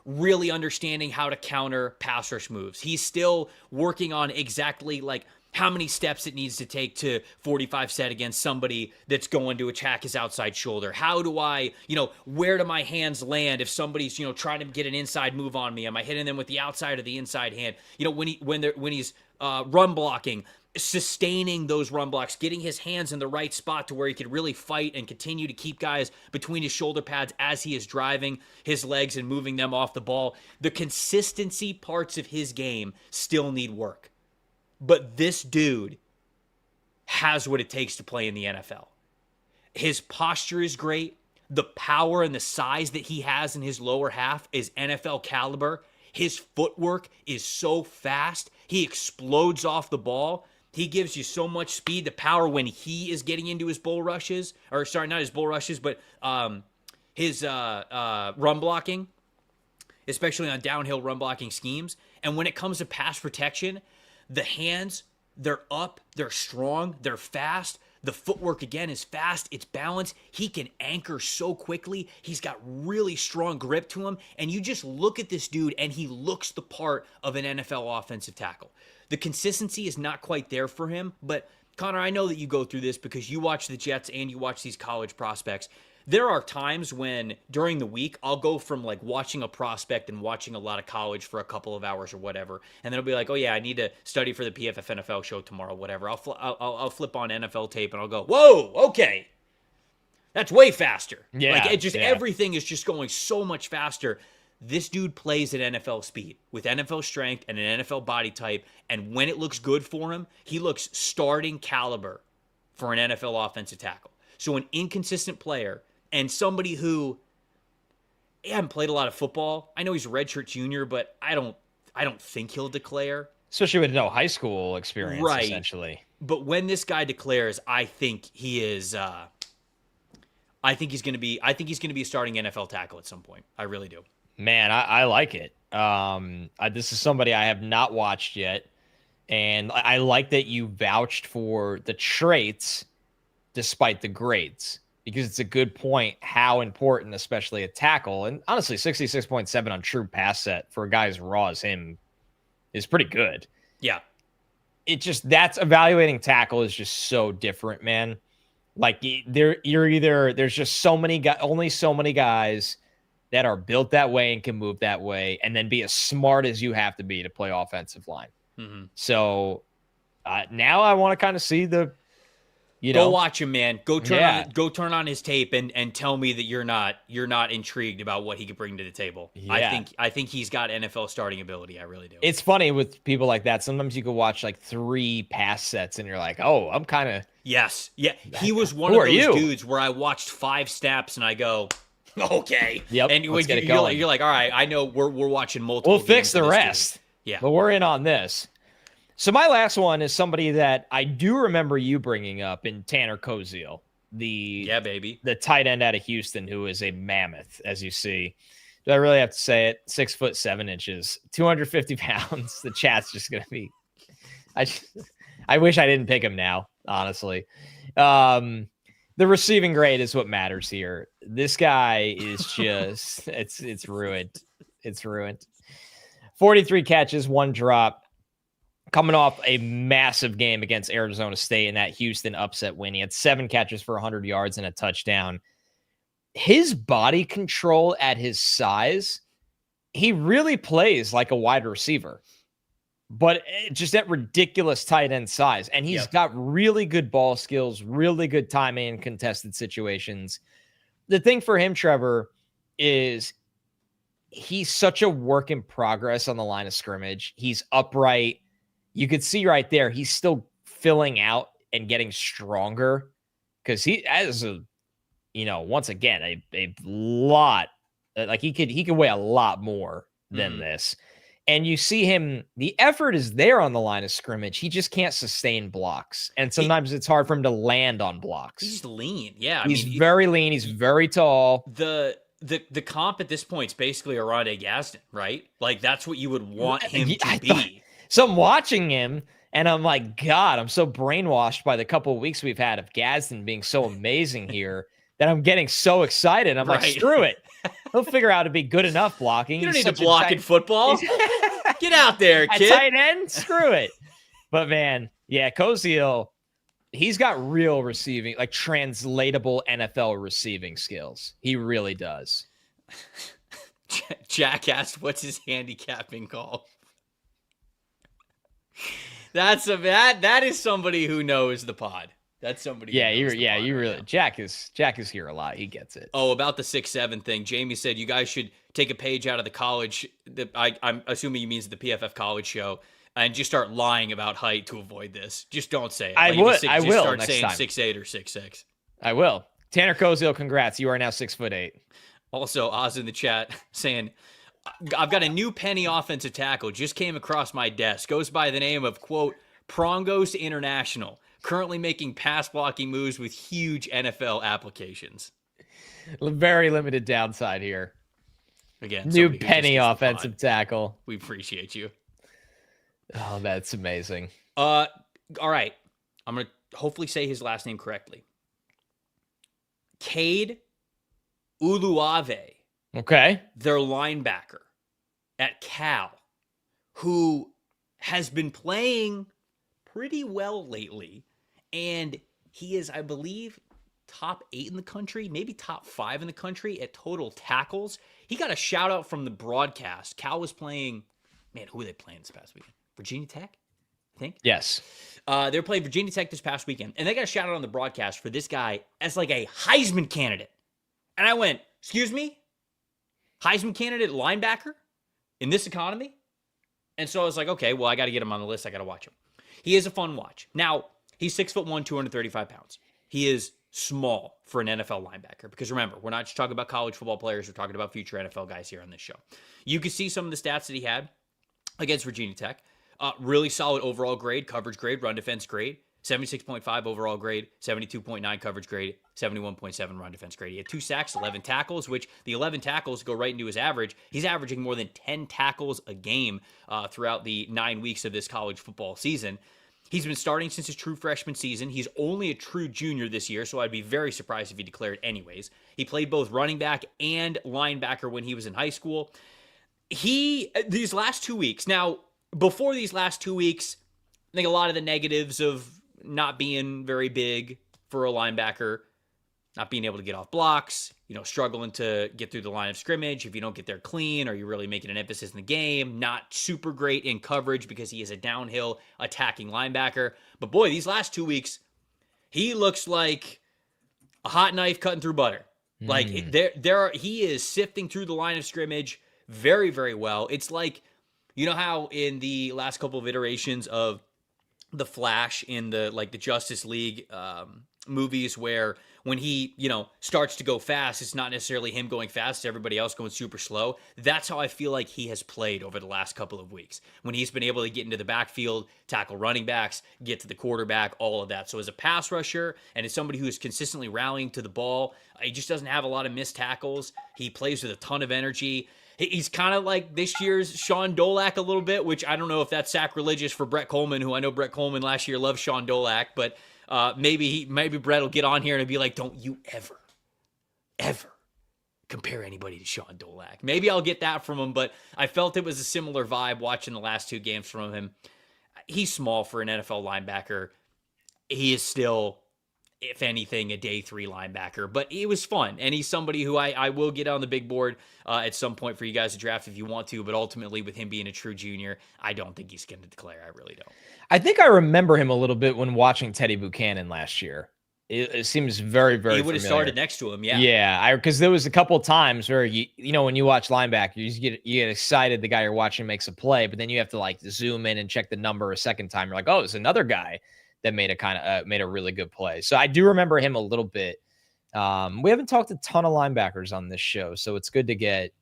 really understanding how to counter pass rush moves. He's still working on exactly like how many steps it needs to take to 45 set against somebody that's going to attack his outside shoulder. How do I, where do my hands land if somebody's, trying to get an inside move on me? Am I hitting them with the outside or the inside hand? When he's run blocking, sustaining those run blocks, getting his hands in the right spot to where he could really fight and continue to keep guys between his shoulder pads as he is driving his legs and moving them off the ball. The consistency parts of his game still need work. But this dude has what it takes to play in the NFL. His posture is great. The power and the size that he has in his lower half is NFL caliber. His footwork is so fast. He explodes off the ball. He gives you so much speed, the power when he is getting into his bull rushes. Or, sorry, not his bull rushes, but his run blocking, especially on downhill run blocking schemes. And when it comes to pass protection, the hands, they're up, they're strong, they're fast. The footwork, again, is fast. It's balanced. He can anchor so quickly. He's got really strong grip to him. And you just look at this dude, and he looks the part of an NFL offensive tackle. The consistency is not quite there for him. But, Connor, I know that you go through this because you watch the Jets and you watch these college prospects. There are times when, during the week, I'll go from, like, watching a prospect and watching a lot of college for a couple of hours or whatever, and then I'll be like, oh, yeah, I need to study for the PFF NFL show tomorrow, whatever. I'll flip on NFL tape, and I'll go, whoa, okay. That's way faster. Yeah, like, it just, everything is just going so much faster. This dude plays at NFL speed with NFL strength and an NFL body type, and when it looks good for him, he looks starting caliber for an NFL offensive tackle. So an inconsistent player and somebody who hasn't played a lot of football. I know he's a redshirt junior, but I don't think he'll declare. Especially with no high school experience, right. Essentially. But when this guy declares, I think he is. I think he's going to be a starting NFL tackle at some point. I really do. Man, I like it. This is somebody I have not watched yet, and I like that you vouched for the traits despite the grades. Because it's a good point how important, especially a tackle, and honestly, 66.7 on true pass set for a guy as raw as him is pretty good. Yeah. That's evaluating tackle is just so different, man. Like there's just only so many guys that are built that way and can move that way, and then be as smart as you have to be to play offensive line. Mm-hmm. So now I want to kind of see go watch him, man. Go turn on his tape and tell me that you're not intrigued about what he could bring to the table. Yeah. I think he's got NFL starting ability. I really do. It's funny with people like that. Sometimes you could watch like 3 pass sets and you're like, oh, I'm kind of. Yes. Yeah. He was one of those dudes where I watched 5 snaps and I go, okay. Yep. And you're like, all right, I know we're watching multiple. We'll fix the rest. Dude. Yeah. But we're in on this. So my last one is somebody that I do remember you bringing up in Tanner Koziol, the tight end out of Houston, who is a mammoth, as you see. Do I really have to say it? 6 foot 7 inches, 250 pounds. The chat's just gonna be. I wish I didn't pick him now, honestly. The receiving grade is what matters here. This guy is just it's ruined. It's ruined. 43 catches, 1 drop. Coming off a massive game against Arizona State in that Houston upset win. He had 7 catches for 100 yards and a touchdown. His body control at his size, he really plays like a wide receiver, but just at ridiculous tight end size. And he's got really good ball skills, really good timing in contested situations. The thing for him, Trevor, is he's such a work in progress on the line of scrimmage. He's upright. You could see right there, he's still filling out and getting stronger because he has once again, a lot, like he could weigh a lot more than this. And you see him, the effort is there on the line of scrimmage. He just can't sustain blocks. And sometimes it's hard for him to land on blocks. He's lean. Yeah. He's very lean. He's very tall. The comp at this point is basically a Rondé Gaston, right? Like that's what you would want him to be. So I'm watching him, and I'm like, God, I'm so brainwashed by the couple of weeks we've had of Gadsden being so amazing here that I'm getting so excited. I'm like, screw it. He'll figure out to be good enough blocking. You don't need to block in football. Get out there, kid. At tight end, screw it. But, man, yeah, Koziol, he's got real receiving, like translatable NFL receiving skills. He really does. Jack asked, what's his handicapping call? That is somebody who knows the pod. That's somebody. Yeah, you really. Now. Jack is here a lot. He gets it. Oh, about the 6'7" thing. Jamie said you guys should take a page out of the college. I'm assuming he means the PFF college show, and just start lying about height to avoid this. Just don't say it. I will. Start next saying time. 6'8" or 6'6". I will. Tanner Koziol, congrats. You are now 6'8". Also, Oz in the chat saying, I've got a new penny offensive tackle. Just came across my desk. Goes by the name of, quote, Prongos International. Currently making pass blocking moves with huge NFL applications. Very limited downside here. Again, new penny offensive tackle. We appreciate you. Oh, that's amazing. All right. I'm going to hopefully say his last name correctly. Cade Uluave. Okay. Their linebacker at Cal, who has been playing pretty well lately. And he is, I believe, top 8 in the country, maybe top 5 in the country at total tackles. He got a shout out from the broadcast. Cal was playing, man, who were they playing this past weekend? Virginia Tech, I think? Yes. They were playing Virginia Tech this past weekend. And they got a shout out on the broadcast for this guy as like a Heisman candidate. And I went, excuse me? Heisman candidate linebacker in this economy? And so I was like, okay, well, I got to get him on the list. I got to watch him. He is a fun watch. Now, he's 6'1", 235 pounds. He is small for an NFL linebacker because remember, we're not just talking about college football players. We're talking about future NFL guys here on this show. You can see some of the stats that he had against Virginia Tech. Really solid overall grade, coverage grade, run defense grade, 76.5 overall grade, 72.9 coverage grade, 71.7 run defense grade. He had 2 sacks, 11 tackles, which the 11 tackles go right into his average. He's averaging more than 10 tackles a game throughout the 9 weeks of this college football season. He's been starting since his true freshman season. He's only a true junior this year, so I'd be very surprised if he declared anyways. He played both running back and linebacker when he was in high school. These last 2 weeks, now, before these last 2 weeks, I think a lot of the negatives of not being very big for a linebacker, not being able to get off blocks, struggling to get through the line of scrimmage if you don't get there clean or you're really making an emphasis in the game, not super great in coverage because he is a downhill attacking linebacker. But boy, these last 2 weeks, he looks like a hot knife cutting through butter. Like he is sifting through the line of scrimmage very, very well. It's like, you know how in the last couple of iterations of the Flash in the Justice League movies where when he, starts to go fast, it's not necessarily him going fast, it's everybody else going super slow. That's how I feel like he has played over the last couple of weeks. When he's been able to get into the backfield, tackle running backs, get to the quarterback, all of that. So as a pass rusher and as somebody who is consistently rallying to the ball, he just doesn't have a lot of missed tackles. He plays with a ton of energy. He's kind of like this year's Sean Dolac a little bit, which I don't know if that's sacrilegious for Brett Coleman, who I know Brett Coleman last year loved Sean Dolac, but maybe Brett will get on here and be like, don't you ever compare anybody to Sean Dolac. Maybe I'll get that from him, but I felt it was a similar vibe watching the last 2 games from him. He's small for an NFL linebacker. He is still, if anything, a day 3 linebacker, but it was fun. And he's somebody who I will get on the big board at some point for you guys to draft if you want to, but ultimately with him being a true junior, I don't think he's going to declare. I really don't. I think I remember him a little bit when watching Teddy Buchanan last year. It seems very, very He would have started next to him, yeah. Yeah, because there was a couple of times where, when you watch linebacker, you get excited the guy you're watching makes a play, but then you have to zoom in and check the number a second time. You're like, oh, it's another guy that made a really good play. So I do remember him a little bit. We haven't talked a ton of linebackers on this show, so it's good to get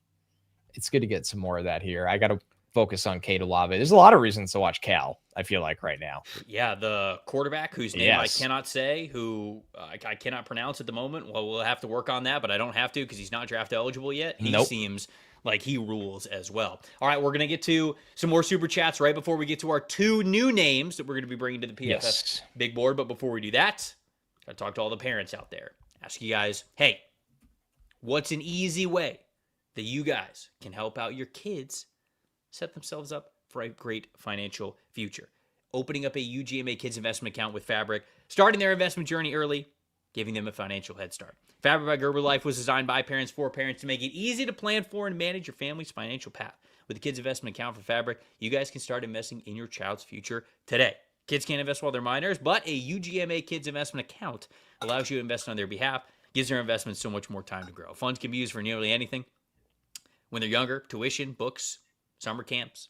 some more of that here. I got to focus on Cade Uluave. There's a lot of reasons to watch Cal, I feel like, right now. Yeah, the quarterback whose name I cannot say, who I cannot pronounce at the moment. Well, we'll have to work on that, but I don't have to because he's not draft eligible yet. He seems like he rules as well. All right, we're going to get to some more Super Chats right before we get to our 2 new names that we're going to be bringing to the PFF big board. But before we do that, got to talk to all the parents out there. Ask you guys, hey, what's an easy way that you guys can help out your kids set themselves up for a great financial future? Opening up a UGMA Kids Investment Account with Fabric, starting their investment journey early, giving them a financial head start. Fabric by Gerber Life was designed by parents for parents to make it easy to plan for and manage your family's financial path. With the Kids Investment Account for Fabric, you guys can start investing in your child's future today. Kids can't invest while they're minors, but a UGMA Kids Investment Account allows you to invest on their behalf, gives their investments so much more time to grow. Funds can be used for nearly anything. When they're younger, tuition, books, summer camps,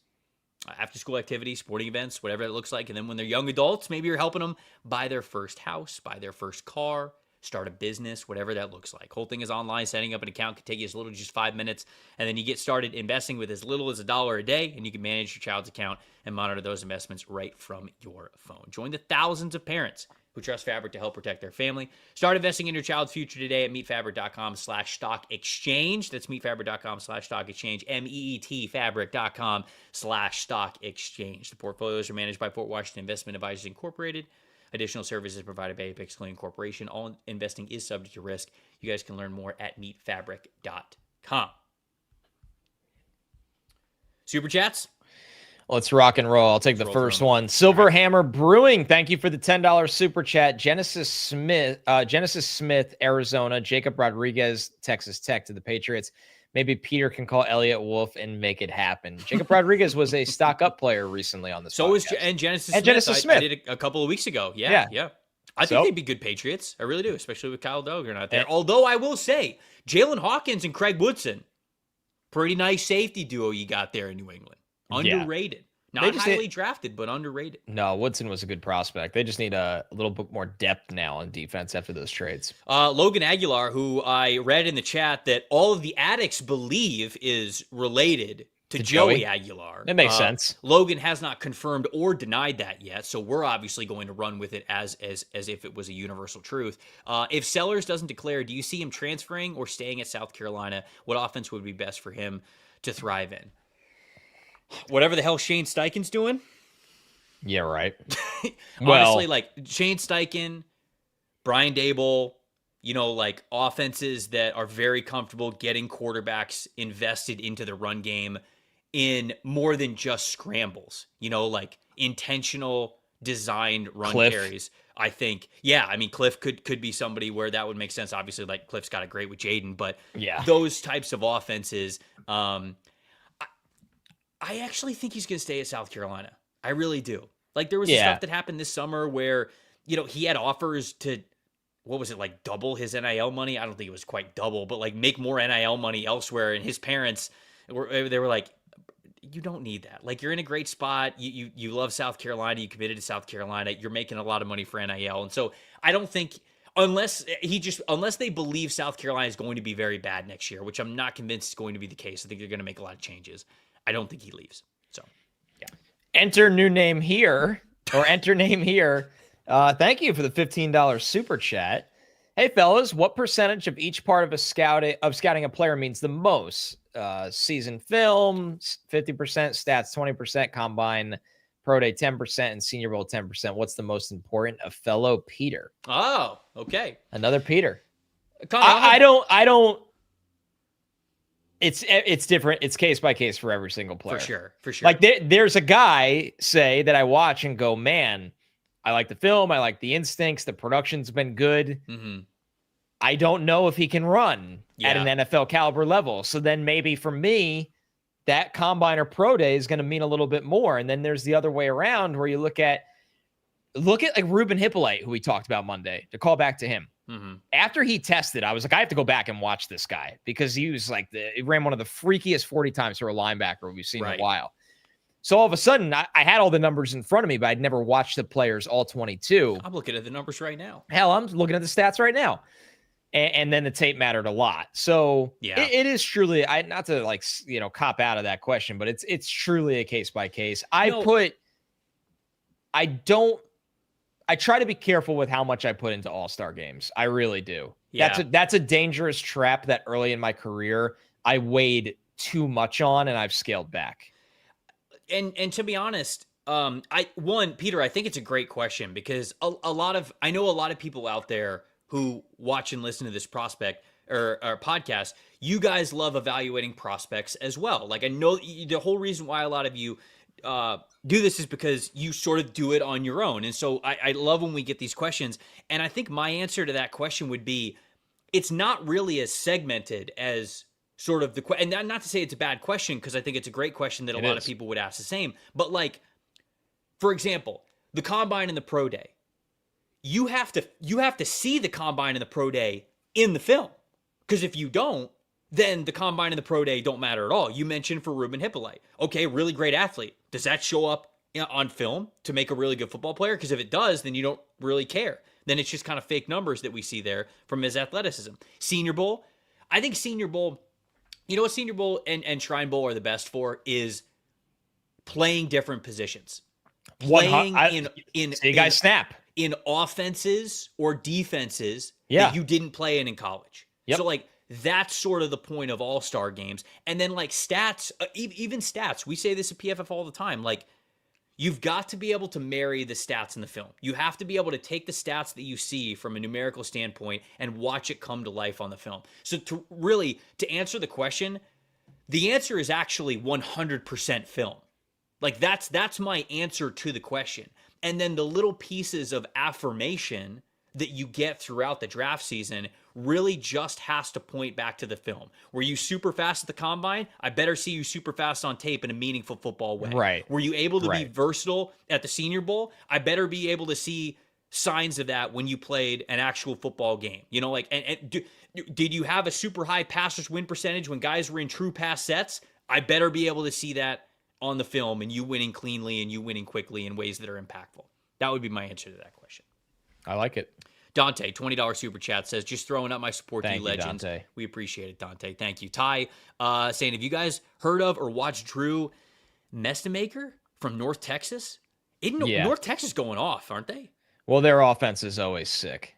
after-school activities, sporting events, whatever it looks like. And then when they're young adults, maybe you're helping them buy their first house, buy their first car, start a business, whatever that looks like. Whole thing is online. Setting up an account can take you as little as just 5 minutes, and then you get started investing with as little as $1 a day, and you can manage your child's account and monitor those investments right from your phone. Join the thousands of parents who trust Fabric to help protect their family. Start investing in your child's future today at meetfabric.com/stock exchange. That's meetfabric.com/stock exchange. meetfabric.com/stock exchange. The portfolios are managed by Port Washington Investment Advisors Incorporated. Additional services provided by Apex Clean Corporation. All investing is subject to risk. You guys can learn more at meetfabric.com. Super chats. Let's rock and roll. I'll take the first one. Silver Hammer Brewing. Thank you for the $10 super chat. Genesis Smith, Arizona. Jacob Rodriguez, Texas Tech to the Patriots. Maybe Peter can call Elliott Wolf and make it happen. Jacob Rodriguez was a stock up player recently on this. So was Genesis Smith. I did it a couple of weeks ago. Yeah. I think they'd be good Patriots. I really do, especially with Kyle Duggar not there. Although I will say, Jalen Hawkins and Craig Woodson, pretty nice safety duo you got there in New England. Underrated. Not highly drafted, but underrated. No, Woodson was a good prospect. They just need a little bit more depth now on defense after those trades. Logan Aguilar, who I read in the chat that all of the addicts believe is related to Joey Aguilar. It makes sense. Logan has not confirmed or denied that yet, so we're obviously going to run with it as if it was a universal truth. If Sellers doesn't declare, do you see him transferring or staying at South Carolina? What offense would be best for him to thrive in? Whatever the hell Shane Steichen's doing. Yeah, right. Honestly, like Shane Steichen, Brian Dable, like offenses that are very comfortable getting quarterbacks invested into the run game in more than just scrambles, like intentional designed run carries. I think, Cliff could be somebody where that would make sense. Obviously, like Cliff's got it great with Jaden, but those types of offenses, I actually think he's going to stay at South Carolina. I really do. Like there was stuff that happened this summer where, he had offers to, double his NIL money? I don't think it was quite double, but like make more NIL money elsewhere. And his parents they were like, you don't need that. Like you're in a great spot. You love South Carolina. You committed to South Carolina. You're making a lot of money for NIL. And so I don't think, unless they believe South Carolina is going to be very bad next year, which I'm not convinced is going to be the case. I think they're going to make a lot of changes. I don't think he leaves. So, yeah. Enter new name here, or enter name here. Thank you for the $15 super chat. Hey, fellas, what percentage of each part of scouting a player means the most? Season film, 50%, stats, 20%, combine, pro day, 10%, and Senior Bowl, 10%. What's the most important? A fellow Peter. Oh, okay. Another Peter. I don't. It's different. It's case by case for every single player. For sure. Like there's a guy, say, that I watch and go, man, I like the film. I like the instincts. The production's been good. Mm-hmm. I don't know if he can run at an NFL caliber level. So then maybe for me, that combine or pro day is going to mean a little bit more. And then there's the other way around where you look at like Ruben Hippolyte, who we talked about Monday, to call back to him. Mm-hmm. After he tested, I was like, I have to go back and watch this guy because he was like, he ran one of the freakiest 40 times for a linebacker we've seen in a while. So all of a sudden, I had all the numbers in front of me, but I'd never watched the players all 22. I'm looking at the numbers right now. Hell, I'm looking at the stats right now. And then the tape mattered a lot. So it is truly, not to cop out of that question, but it's truly a case by case. I try to be careful with how much I put into all-star games. I really do. Yeah. That's a dangerous trap that early in my career I weighed too much on and I've scaled back. And to be honest, Peter, I think it's a great question because I know a lot of people out there who watch and listen to this prospect or podcast. You guys love evaluating prospects as well. Like I know the whole reason why a lot of you do this is because you sort of do it on your own. And so I love when we get these questions. And I think my answer to that question would be, it's not really as segmented as sort of and not to say it's a bad question, because I think it's a great question that a lot of people would ask the same. But like, for example, the combine and the pro day, you have to see the combine and the pro day in the film. Because if you don't, then the combine and the pro day don't matter at all. You mentioned for Ruben Hippolyte. Okay, really great athlete. Does that show up on film to make a really good football player? Because if it does, then you don't really care. then it's just kind of fake numbers that we see there from his athleticism. Senior Bowl, I think Senior Bowl, you know what Senior Bowl and Shrine Bowl are the best for is playing different positions. Playing snap in offenses or defenses that you didn't play in college. Yep. So like that's sort of the point of all-star games. And then like stats, even stats, we say this at PFF all the time, like you've got to be able to marry the stats in the film. You have to be able to take the stats that you see from a numerical standpoint and watch it come to life on the film. So to answer the question, the answer is actually 100% film. Like that's my answer to the question. And then the little pieces of affirmation that you get throughout the draft season really just has to point back to the film. Were you super fast at the combine? I better see you super fast on tape in a meaningful football way. Right. Were you able to be versatile at the Senior Bowl? I better be able to see signs of that when you played an actual football game. You know, like, did you have a super high passers win percentage when guys were in true pass sets? I better be able to see that on the film and you winning cleanly and you winning quickly in ways that are impactful. That would be my answer to that question. I like it. Dante, $20 super chat says, just throwing up my support to you legends. Dante. We appreciate it, Dante. Thank you. Ty saying, have you guys heard of or watched Drew Mestemaker from North Texas? North Texas going off, aren't they? Well, their offense is always sick.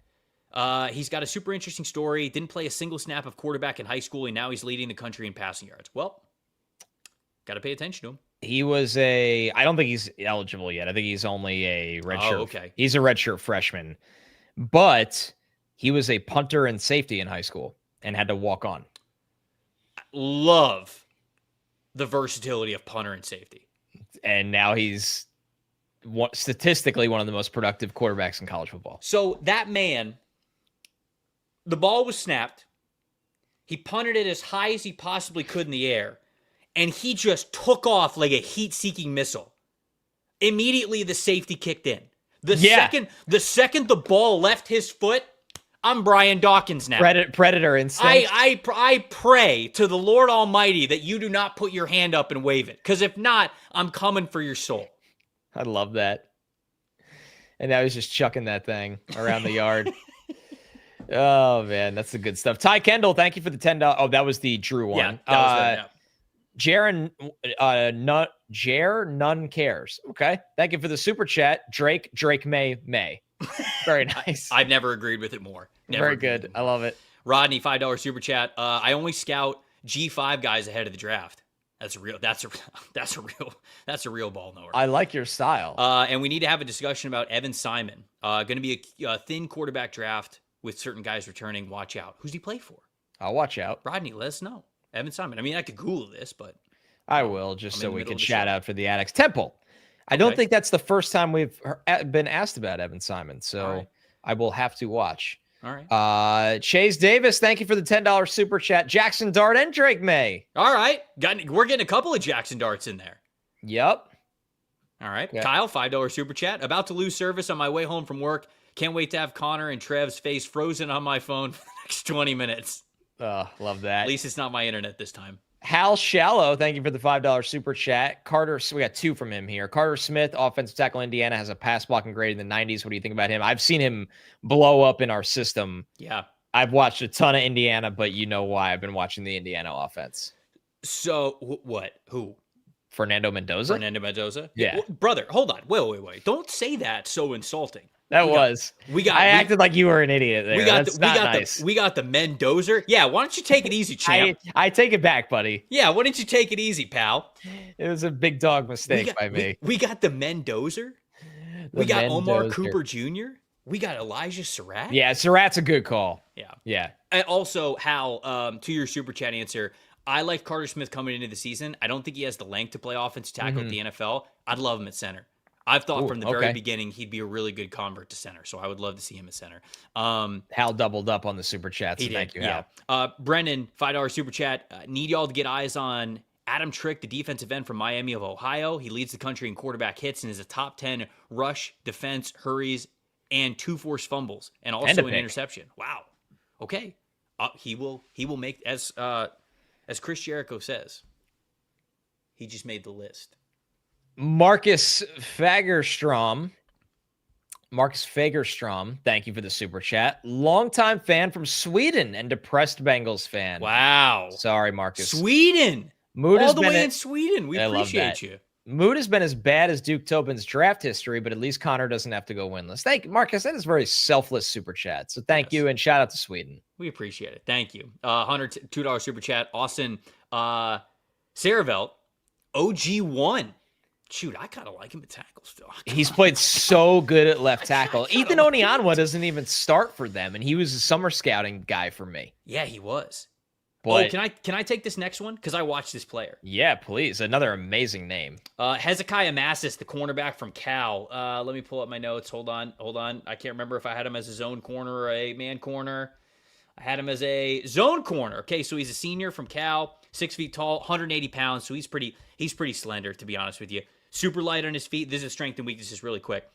He's got a super interesting story. Didn't play a single snap of quarterback in high school, and now he's leading the country in passing yards. Well, got to pay attention to him. He was I don't think he's eligible yet. I think he's only a redshirt. Okay. He's a redshirt freshman. But he was a punter and safety in high school and had to walk on. Love the versatility of punter and safety. And now he's statistically one of the most productive quarterbacks in college football. So that man, the ball was snapped. He punted it as high as he possibly could in the air. And he just took off like a heat-seeking missile. Immediately, the safety kicked in. The second the ball left his foot, I'm Brian Dawkins now. Predator instinct. I pray to the Lord Almighty that you do not put your hand up and wave it. Because if not, I'm coming for your soul. I love that. And now he's just chucking that thing around the yard. Oh, man, that's the good stuff. Ty Kendall, thank you for the $10. Oh, that was the Drew one. Yeah, that was Jaron, none cares. Okay. Thank you for the super chat. Drake May. Very nice. I've never agreed with it more. Very good. I love it. Rodney, $5 super chat. I only scout G5 guys ahead of the draft. That's a real ball knower. I like your style. And we need to have a discussion about Evan Simon. Going to be a thin quarterback draft with certain guys returning. Watch out. Who's he play for? I'll watch out. Rodney, let us know. Evan Simon. I mean, I could Google this, but I will just so we can shout out for the Addicts. Temple. I don't think that's the first time we've been asked about Evan Simon, so I will have to watch. All right. Chase Davis, thank you for the $10 super chat. Jackson Dart and Drake May. All right. We're getting a couple of Jackson Darts in there. Yep. All right. Yep. Kyle, $5 super chat. About to lose service on my way home from work. Can't wait to have Connor and Trev's face frozen on my phone for the next 20 minutes. Love that. At least it's not my internet this time. Hal Shallow, thank you for the $5 super chat. Carter, we got two from him here. Carter Smith, offensive tackle, Indiana, has a pass blocking grade in the 90s. What do you think about him? I've seen him blow up in our system. Yeah. I've watched a ton of Indiana, but you know why I've been watching the Indiana offense. So, what? Who? Fernando Mendoza? Yeah. Brother, hold on. Wait. Don't say that so insulting. I acted like you were an idiot there. We got the Mendoza. Yeah, why don't you take it easy, champ? I take it back, buddy. Yeah, why don't you take it easy, pal? It was a big dog mistake by me. We got the Mendoza. We got Omar Cooper Jr. We got Elijah Surratt. Yeah, Surratt's a good call. Yeah. And also, Hal, to your super chat answer, I like Carter Smith coming into the season. I don't think he has the length to play offensive tackle at the NFL. I'd love him at center. I've thought from the very beginning he'd be a really good convert to center, so I would love to see him at center. Hal doubled up on the super chat, so thank you, Hal. Brennan, $5 super chat. Need y'all to get eyes on Adam Trick, the defensive end from Miami of Ohio. He leads the country in quarterback hits and is a top 10 rush, defense, hurries, and 2 forced fumbles, and also an interception. Wow. Okay. He will make, as Chris Jericho says, he just made the list. Marcus Fagerstrom, Marcus Fagerstrom, thank you for the super chat. Longtime fan from Sweden and depressed Bengals fan. Wow. Sorry, Marcus. Sweden. Mood all the way in Sweden. We I appreciate you. Mood has been as bad as Duke Tobin's draft history, but at least Connor doesn't have to go winless. Thank you, Marcus. That is very selfless super chat. So thank you, and shout out to Sweden. We appreciate it. Thank you. $102 super chat. Austin Saravelt, OG1. Shoot, I kind of like him at tackle still. He's played so good at left tackle. Ethan Onyanwa doesn't even start for them, and he was a summer scouting guy for me. Yeah, he was. But, can I take this next one? Because I watched this player. Yeah, please. Another amazing name. Hezekiah Massis, the cornerback from Cal. Let me pull up my notes. Hold on. I can't remember if I had him as a zone corner or a man corner. I had him as a zone corner. Okay, so he's a senior from Cal, 6 feet tall, 180 pounds. So he's pretty slender, to be honest with you. Super light on his feet. This is strength and weaknesses really quick.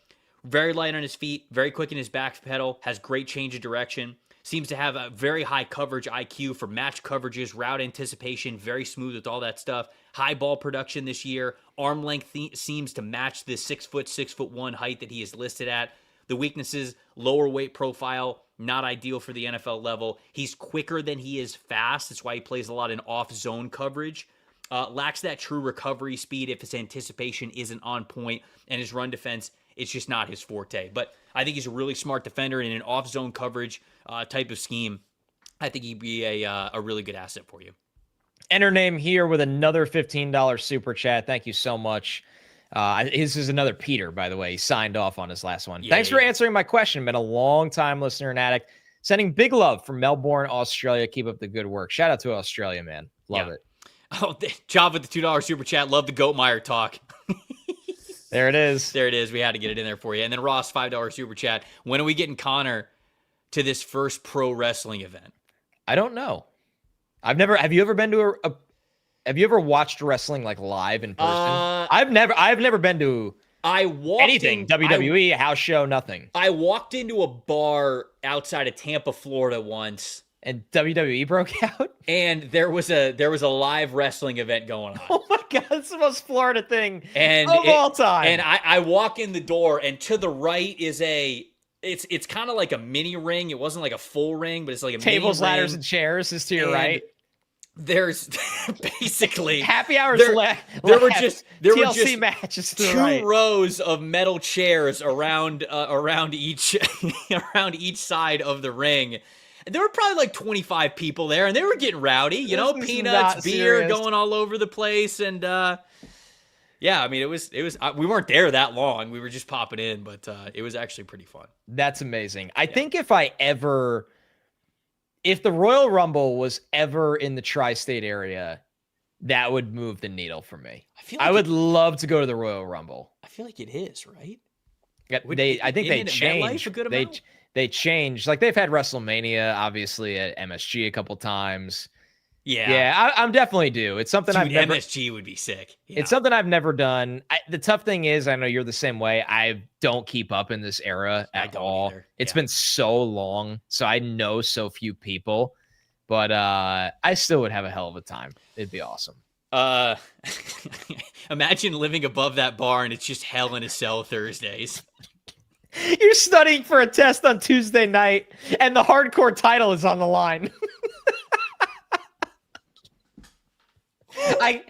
Very light on his feet, very quick in his back pedal, has great change of direction. Seems to have a very high coverage IQ for match coverages, route anticipation, very smooth with all that stuff. High ball production this year. Arm length seems to match this 6'1" height that he is listed at. The weaknesses, lower weight profile, not ideal for the NFL level. He's quicker than he is fast. That's why he plays a lot in off-zone coverage. Lacks that true recovery speed if his anticipation isn't on point, and his run defense, it's just not his forte. But I think he's a really smart defender in an off-zone coverage type of scheme. I think he'd be a really good asset for you. Enter name here with another $15 super chat. Thank you so much. This is another Peter, by the way. He signed off on his last one. Thanks for answering my question. Been a long-time listener and addict. Sending big love from Melbourne, Australia. Keep up the good work. Shout out to Australia, man. Love it. Oh, job with the $2 super chat. Love the Altmyer talk. There it is. There it is. We had to get it in there for you. And then Ross, $5 super chat. When are we getting Connor to this first pro wrestling event? I don't know. Have you ever been to have you ever watched wrestling like live in person? I've never been to anything, WWE, a house show, nothing. I walked into a bar outside of Tampa, Florida once. And WWE broke out? And there was a live wrestling event going on. Oh my God, it's the most Florida thing of all time. And I walk in the door, and to the right is it's kind of like a mini ring. It wasn't like a full ring, but it's like a tables, mini ladders, ring. and chairs is to your right. There's basically happy hours left. There were just TLC matches to two rows of metal chairs around each side of the ring. There were probably like 25 people there, and they were getting rowdy, peanuts, beer going all over the place. And yeah, I mean, it was we weren't there that long. We were just popping in, but it was actually pretty fun. That's amazing. I think if the Royal Rumble was ever in the tri-state area, that would move the needle for me. I would love to go to the Royal Rumble. I feel like it is, right? I think they changed. They changed. Like, they've had WrestleMania, obviously, at MSG a couple times. Yeah, I'm definitely due. It's something MSG would be sick. Yeah. It's something I've never done. The tough thing is, I know you're the same way. I don't keep up in this era at all. It's been so long, so I know so few people. But I still would have a hell of a time. It'd be awesome. Imagine living above that bar and it's just Hell in a Cell Thursdays. You're studying for a test on Tuesday night, and the hardcore title is on the line. I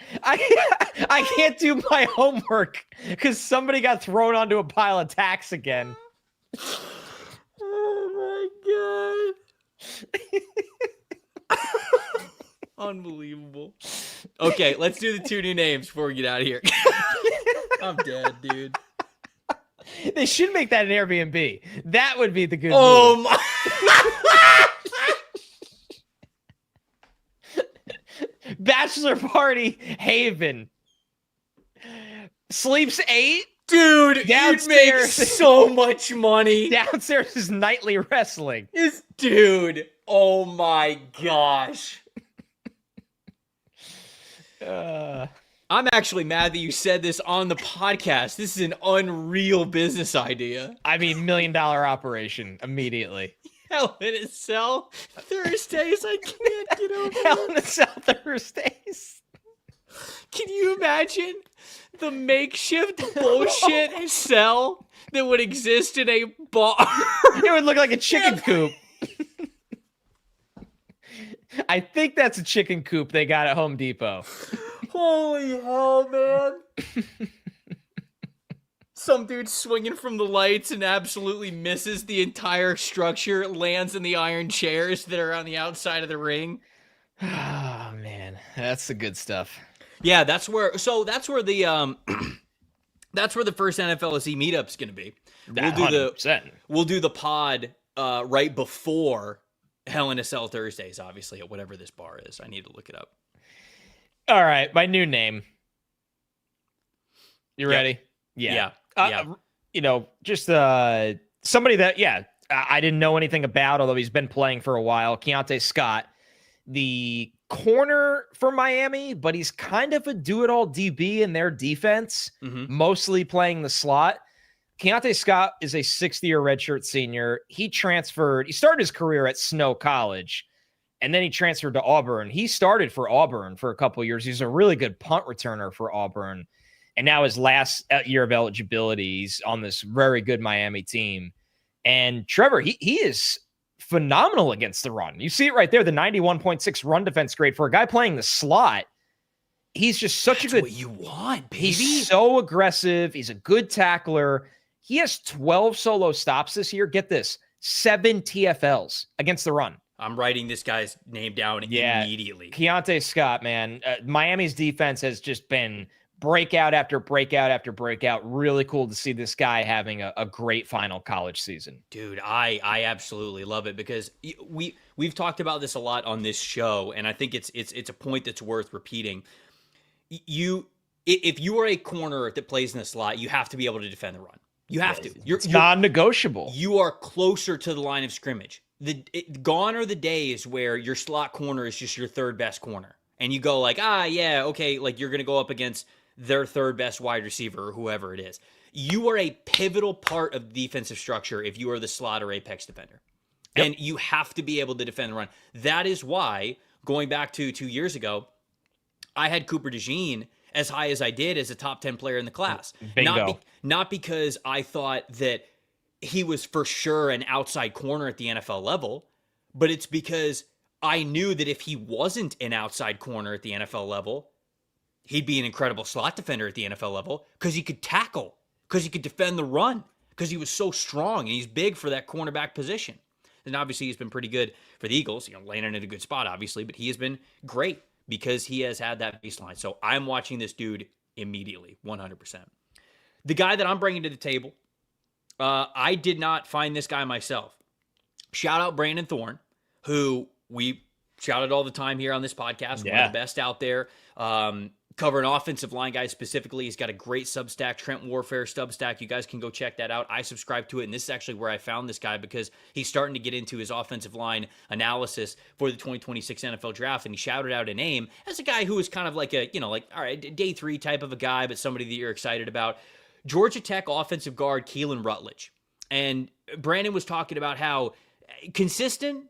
can't do my homework because somebody got thrown onto a pile of tacks again. Oh my God. Unbelievable. Okay, let's do the two new names before we get out of here. I'm dead, dude. They should make that an Airbnb. That would be the good move. My. Bachelor party, Haven. Sleeps 8. Dude, you'd make so much money. Downstairs is nightly wrestling. Dude, oh my gosh. I'm actually mad that you said this on the podcast. This is an unreal business idea. I mean, $1 million operation immediately. Hell in a Cell Thursdays. I can't get over Hell in a Cell Thursdays. Can you imagine the makeshift bullshit cell that would exist in a bar? It would look like a chicken coop. I think that's a chicken coop they got at Home Depot. Holy hell, man. Some dude swinging from the lights and absolutely misses the entire structure, lands in the iron chairs that are on the outside of the ring. Oh, man. That's the good stuff. Yeah, that's where the that's where the first NFLSE meetup's going to be. We'll do the pod right before Hell in a Cell Thursdays, obviously, at whatever this bar is. I need to look it up. All right, my new name. You ready? Yeah. You know, just somebody that, I didn't know anything about, although he's been playing for a while. Keionte Scott, the corner for Miami, but he's kind of a do-it-all DB in their defense, mostly playing the slot. Keionte Scott is a sixth-year redshirt senior. He started his career at Snow College, and then he transferred to Auburn. He started for Auburn for a couple of years. He's a really good punt returner for Auburn. And now his last year of eligibility, he's on this very good Miami team. And Trevor, he is phenomenal against the run. You see it right there, the 91.6 run defense grade for a guy playing the slot. He's just such a good... That's what you want, baby. He's so aggressive. He's a good tackler. He has 12 solo stops this year. Get this, 7 TFLs against the run. I'm writing this guy's name down immediately. Keionte Scott, man. Miami's defense has just been breakout after breakout after breakout. Really cool to see this guy having a great final college season. Dude, I absolutely love it because we've talked about this a lot on this show, and I think it's a point that's worth repeating. If you are a corner that plays in the slot, you have to be able to defend the run. You have to. It's non-negotiable. You are closer to the line of scrimmage. Gone are the days where your slot corner is just your third best corner. And you go like, okay, like you're going to go up against their third best wide receiver or whoever it is. You are a pivotal part of the defensive structure if you are the slot or apex defender. Yep. And you have to be able to defend the run. That is why, going back to 2 years ago, I had Cooper DeJean as high as I did as a top 10 player in the class. Bingo. Not because I thought that he was for sure an outside corner at the NFL level, but it's because I knew that if he wasn't an outside corner at the NFL level, he'd be an incredible slot defender at the NFL level because he could tackle, because he could defend the run, because he was so strong and he's big for that cornerback position. And obviously he's been pretty good for the Eagles, landing in a good spot, obviously, but he has been great because he has had that baseline. So I'm watching this dude immediately, 100%. The guy that I'm bringing to the table, I did not find this guy myself. Shout out Brandon Thorne, who we shout out all the time here on this podcast. One of the best out there. Covering offensive line guys specifically. He's got a great Substack, Trent Warfare Substack. You guys can go check that out. I subscribe to it, and this is actually where I found this guy because he's starting to get into his offensive line analysis for the 2026 NFL Draft, and he shouted out a name as a guy who is kind of like all right, day 3 type of a guy, but somebody that you're excited about. Georgia Tech offensive guard Keylan Rutledge. And Brandon was talking about how consistent?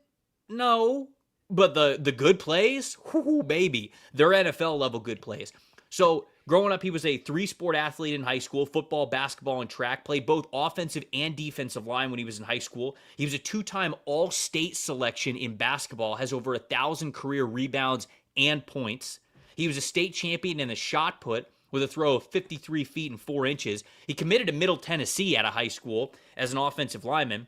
No. But the good plays, baby, they're NFL level good plays. So growing up, he was a 3-sport athlete in high school, football, basketball, and track, played both offensive and defensive line when he was in high school. He was a 2-time all-state selection in basketball, has over 1,000 career rebounds and points. He was a state champion in the shot put with a throw of 53 feet and 4 inches. He committed to Middle Tennessee out of high school as an offensive lineman.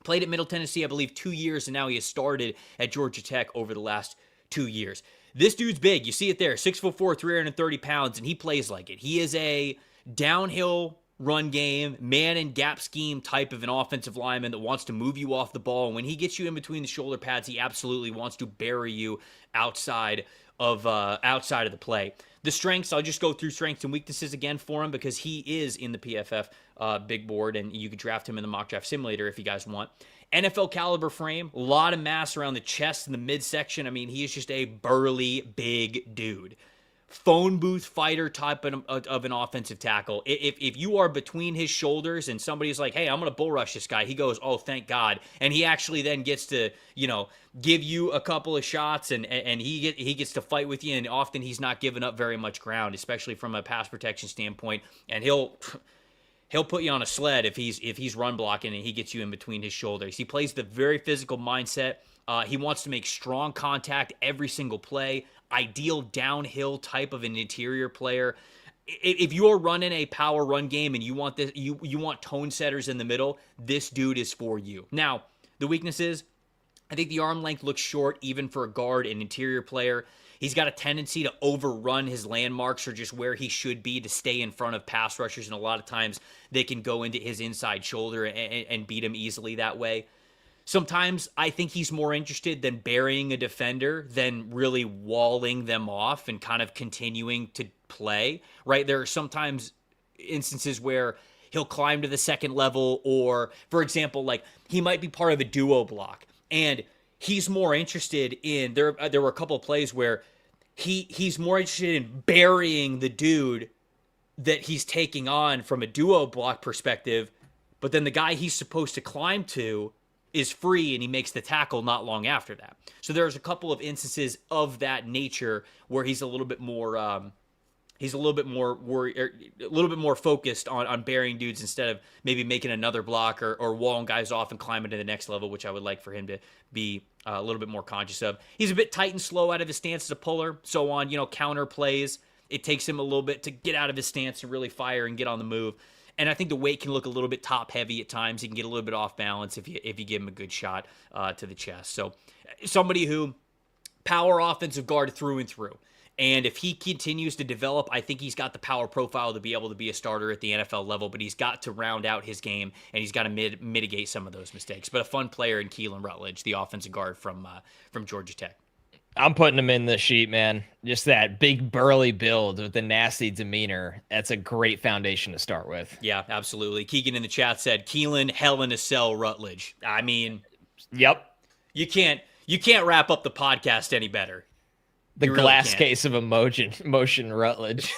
Played at Middle Tennessee, I believe, 2 years, and now he has started at Georgia Tech over the last 2 years. This dude's big. You see it there, 6'4", 330 pounds, and he plays like it. He is a downhill run game, man and gap scheme type of an offensive lineman that wants to move you off the ball. And when he gets you in between the shoulder pads, he absolutely wants to bury you outside of the play. The strengths, I'll just go through strengths and weaknesses again for him because he is in the PFF big board, and you could draft him in the mock draft simulator if you guys want. NFL caliber frame, a lot of mass around the chest and the midsection. I mean, he is just a burly, big dude. phone booth fighter type of an offensive tackle. If you are between his shoulders and somebody's like, hey, I'm going to bull rush this guy, he goes, oh, thank God. And he actually then gets to, give you a couple of shots and he gets to fight with you. And often he's not giving up very much ground, especially from a pass protection standpoint. And he'll put you on a sled if he's run blocking and he gets you in between his shoulders. He plays the very physical mindset. He wants to make strong contact every single play. Ideal downhill type of an interior player. If you're running a power run game and you want this, you want tone setters in the middle, this dude is for you. Now, the weakness is, I think the arm length looks short even for a guard and interior player. He's got a tendency to overrun his landmarks or just where he should be to stay in front of pass rushers, and a lot of times they can go into his inside shoulder and beat him easily that way. Sometimes I think he's more interested than burying a defender than really walling them off and kind of continuing to play, right? There are sometimes instances where he'll climb to the second level, or, for example, like he might be part of a duo block, and he's more interested in, there were a couple of plays where he's more interested in burying the dude that he's taking on from a duo block perspective, but then the guy he's supposed to climb to is free and he makes the tackle not long after that. So there's a couple of instances of that nature where he's a little bit more focused on burying dudes instead of maybe making another block or walling guys off and climbing to the next level, which I would like for him to be a little bit more conscious of. He's a bit tight and slow out of his stance as a puller. So on, counter plays, it takes him a little bit to get out of his stance and really fire and get on the move. And I think the weight can look a little bit top heavy at times. He can get a little bit off balance if you give him a good shot to the chest. So somebody who power offensive guard through and through. And if he continues to develop, I think he's got the power profile to be able to be a starter at the NFL level, but he's got to round out his game and he's got to mitigate some of those mistakes. But a fun player in Keylan Rutledge, the offensive guard from Georgia Tech. I'm putting him in the sheet, man. Just that big burly build with the nasty demeanor. That's a great foundation to start with. Yeah, absolutely. Keegan in the chat said, Keylan, hell in a cell, Rutledge. I mean, yep. You can't wrap up the podcast any better. The glass case of motion Rutledge.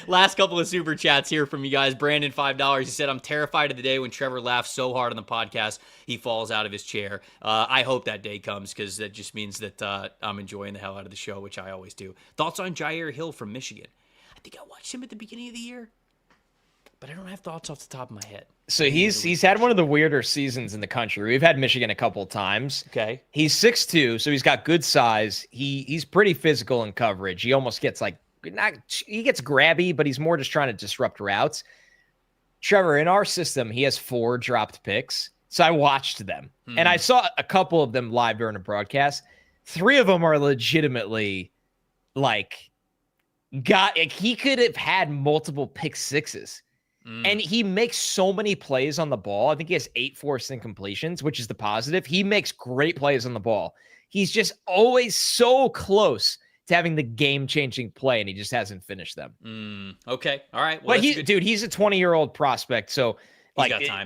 Last couple of super chats here from you guys. Brandon, $5. He said, I'm terrified of the day when Trevor laughs so hard on the podcast, he falls out of his chair. I hope that day comes because that just means that I'm enjoying the hell out of the show, which I always do. Thoughts on Jair Hill from Michigan? I think I watched him at the beginning of the year, but I don't have thoughts off the top of my head. So he's had one of the weirder seasons in the country. We've had Michigan a couple of times. Okay. He's 6'2", so he's got good size. He's pretty physical in coverage. He almost gets he gets grabby, but he's more just trying to disrupt routes. Trevor, in our system, he has 4 dropped picks. So I watched them. And I saw a couple of them live during a broadcast. 3 of them are legitimately he could have had multiple pick sixes. And he makes so many plays on the ball. I think he has 8 forced incompletions, which is the positive. He makes great plays on the ball. He's just always so close to having the game-changing play, and he just hasn't finished them. Okay. All right. Well, but he's a 20-year-old prospect, so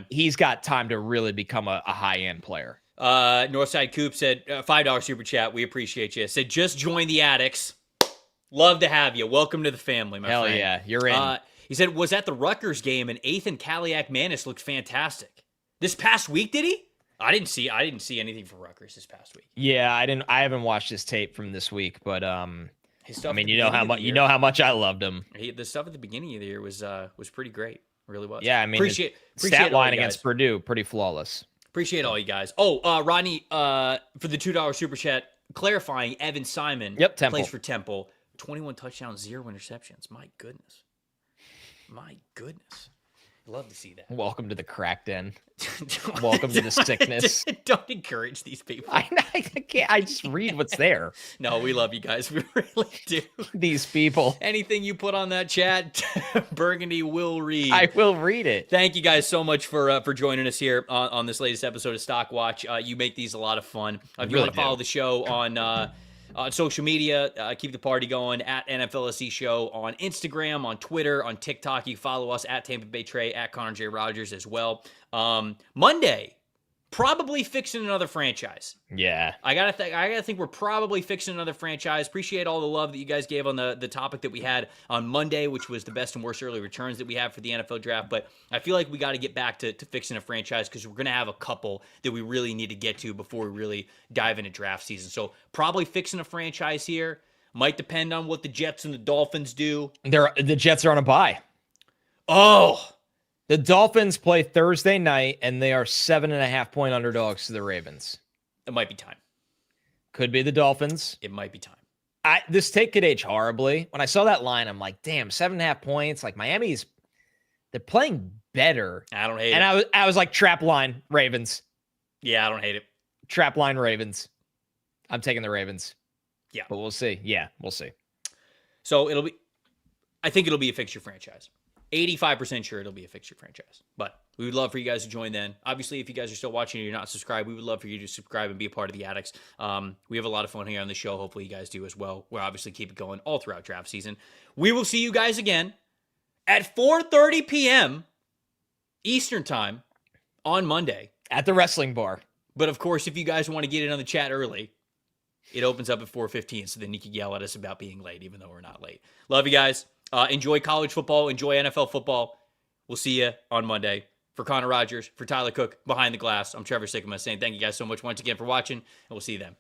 he's got time to really become a high-end player. Northside Coop said, $5 super chat. We appreciate you. Said, just join the Addicts. Love to have you. Welcome to the family, my friend. Hell yeah. You're in. He said, was at the Rutgers game, and Ethan Kaliak-Manis looked fantastic. This past week, did he? I didn't see anything from Rutgers this past week. Yeah, I haven't watched his tape from this week, but his stuff. I mean, you know how much I loved him. The stuff at the beginning of the year was pretty great. It really was. Yeah, I mean, appreciate stat line against Purdue, pretty flawless. Appreciate all you guys. Oh, Rodney, for the $2 super chat, clarifying, Evan Simon plays for Temple. 21 touchdowns, 0 interceptions. My goodness. Love to see that. Welcome to the crack den. Welcome to the sickness. Don't encourage these people. I can't. I just read what's there. No, we love you guys. We really do. These people. Anything you put on that chat, Burgundy will read. I will read it. Thank you guys so much for joining us here on this latest episode of Stock Watch. You make these a lot of fun. If you want to follow the show on social media, keep the party going at NFLSC Show on Instagram, on Twitter, on TikTok. You follow us at Tampa Bay Trey, at Connor J. Rogers as well. Monday, Probably fixing another franchise. Yeah. I gotta think we're probably fixing another franchise. Appreciate all the love that you guys gave on the topic that we had on Monday, which was the best and worst early returns that we have for the NFL draft. But I feel like we got to get back to fixing a franchise because we're gonna have a couple that we really need to get to before we really dive into draft season. So probably fixing a franchise here. Might depend on what the Jets and the Dolphins do. The Jets are on a bye. Oh. The Dolphins play Thursday night, and they are 7.5-point underdogs to the Ravens. It might be time. Could be the Dolphins. It might be time. This take could age horribly. When I saw that line, I'm like, damn, 7.5 points. Like Miami's, they're playing better. I don't hate it. And I was like, trap line, Ravens. Yeah, I don't hate it. Trap line, Ravens. I'm taking the Ravens. Yeah. But we'll see. Yeah, we'll see. So I think it'll be a fixture franchise. 85% sure it'll be a fixture franchise. But we would love for you guys to join then. Obviously, if you guys are still watching and you're not subscribed, we would love for you to subscribe and be a part of the Addicts. We have a lot of fun here on the show. Hopefully you guys do as well. We'll obviously keep it going all throughout draft season. We will see you guys again at 4:30 p.m. Eastern time on Monday. At the wrestling bar. But of course, if you guys want to get in on the chat early, it opens up at 4:15, so then you can yell at us about being late, even though we're not late. Love you guys. Enjoy college football. Enjoy NFL football. We'll see you on Monday. For Connor Rogers, for Tyler Cook, Behind the Glass, I'm Trevor Sikkema saying thank you guys so much once again for watching, and we'll see you then.